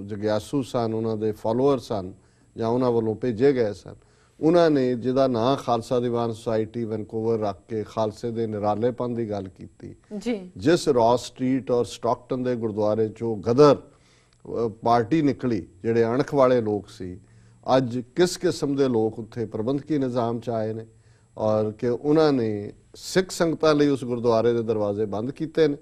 ਜਗਿਆਸੂ ਸਨ, ਉਹਨਾਂ ਦੇ ਫਾਲੋਅਰ ਸਨ ਜਾਂ ਉਹਨਾਂ ਵੱਲੋਂ ਭੇਜੇ ਗਏ ਸਨ, ਉਹਨਾਂ ਨੇ ਜਿਹਦਾ ਨਾਂ ਖਾਲਸਾ ਦੀਵਾਨ ਸੁਸਾਇਟੀ ਵੈਨਕੂਵਰ ਰੱਖ ਕੇ ਖਾਲਸੇ ਦੇ ਨਿਰਾਲੇਪਨ ਦੀ ਗੱਲ ਕੀਤੀ ਜੀ, ਜਿਸ ਰੌਸ ਸਟਰੀਟ ਔਰ ਸਟਾਕਟਨ ਦੇ ਗੁਰਦੁਆਰੇ 'ਚੋਂ ਗਦਰ ਪਾਰਟੀ ਨਿਕਲੀ, ਜਿਹੜੇ ਅਣਖ ਵਾਲੇ ਲੋਕ ਸੀ, ਅੱਜ ਕਿਸ ਕਿਸਮ ਦੇ ਲੋਕ ਉੱਥੇ ਪ੍ਰਬੰਧਕੀ ਨਿਜ਼ਾਮ 'ਚ ਆਏ ਨੇ ਔਰ ਕਿ ਉਹਨਾਂ ਨੇ ਸਿੱਖ ਸੰਗਤਾਂ ਲਈ ਉਸ ਗੁਰਦੁਆਰੇ ਦੇ ਦਰਵਾਜ਼ੇ ਬੰਦ ਕੀਤੇ ਨੇ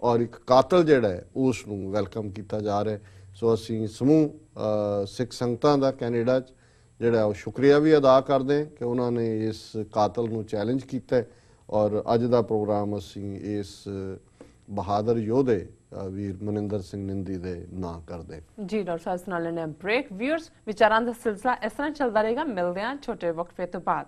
ਔਰ ਇੱਕ ਕਾਤਲ ਜਿਹੜਾ ਹੈ ਉਸ ਨੂੰ ਵੈਲਕਮ ਕੀਤਾ ਜਾ ਰਿਹਾ। ਸੋ ਅਸੀਂ ਸਮੂਹ ਸਿੱਖ ਸੰਗਤਾਂ ਦਾ ਕੈਨੇਡਾ 'ਚ ਜਿਹੜਾ ਉਹ ਸ਼ੁਕਰੀਆ ਵੀ ਅਦਾ ਕਰਦੇ ਹਾਂ ਕਿ ਉਹਨਾਂ ਨੇ ਇਸ ਕਾਤਲ ਨੂੰ ਚੈਲੰਜ ਕੀਤਾ ਔਰ ਅੱਜ ਦਾ ਪ੍ਰੋਗਰਾਮ ਅਸੀਂ ਇਸ ਬਹਾਦਰ ਯੋਧੇ ਵੀਰ ਮਨਿੰਦਰ ਸਿੰਘ ਨਿੰਦੀ ਦੇ ਨਾਂ ਕਰਦੇ। ਜੀ ਡਾਕਟਰ ਸਾਹਿਬ ਨਾਲ ਲੈਣੇ ਬ੍ਰੇਕ। ਵਿਊਅਰਸ, ਵਿਚਾਰਾਂ ਦਾ ਸਿਲਸਿਲਾ ਇਸ ਤਰ੍ਹਾਂ ਚੱਲਦਾ ਰਹੇਗਾ। ਮਿਲਦੇ ਹਾਂ ਛੋਟੇ ਵਕਫੇ ਤੋਂ ਬਾਅਦ।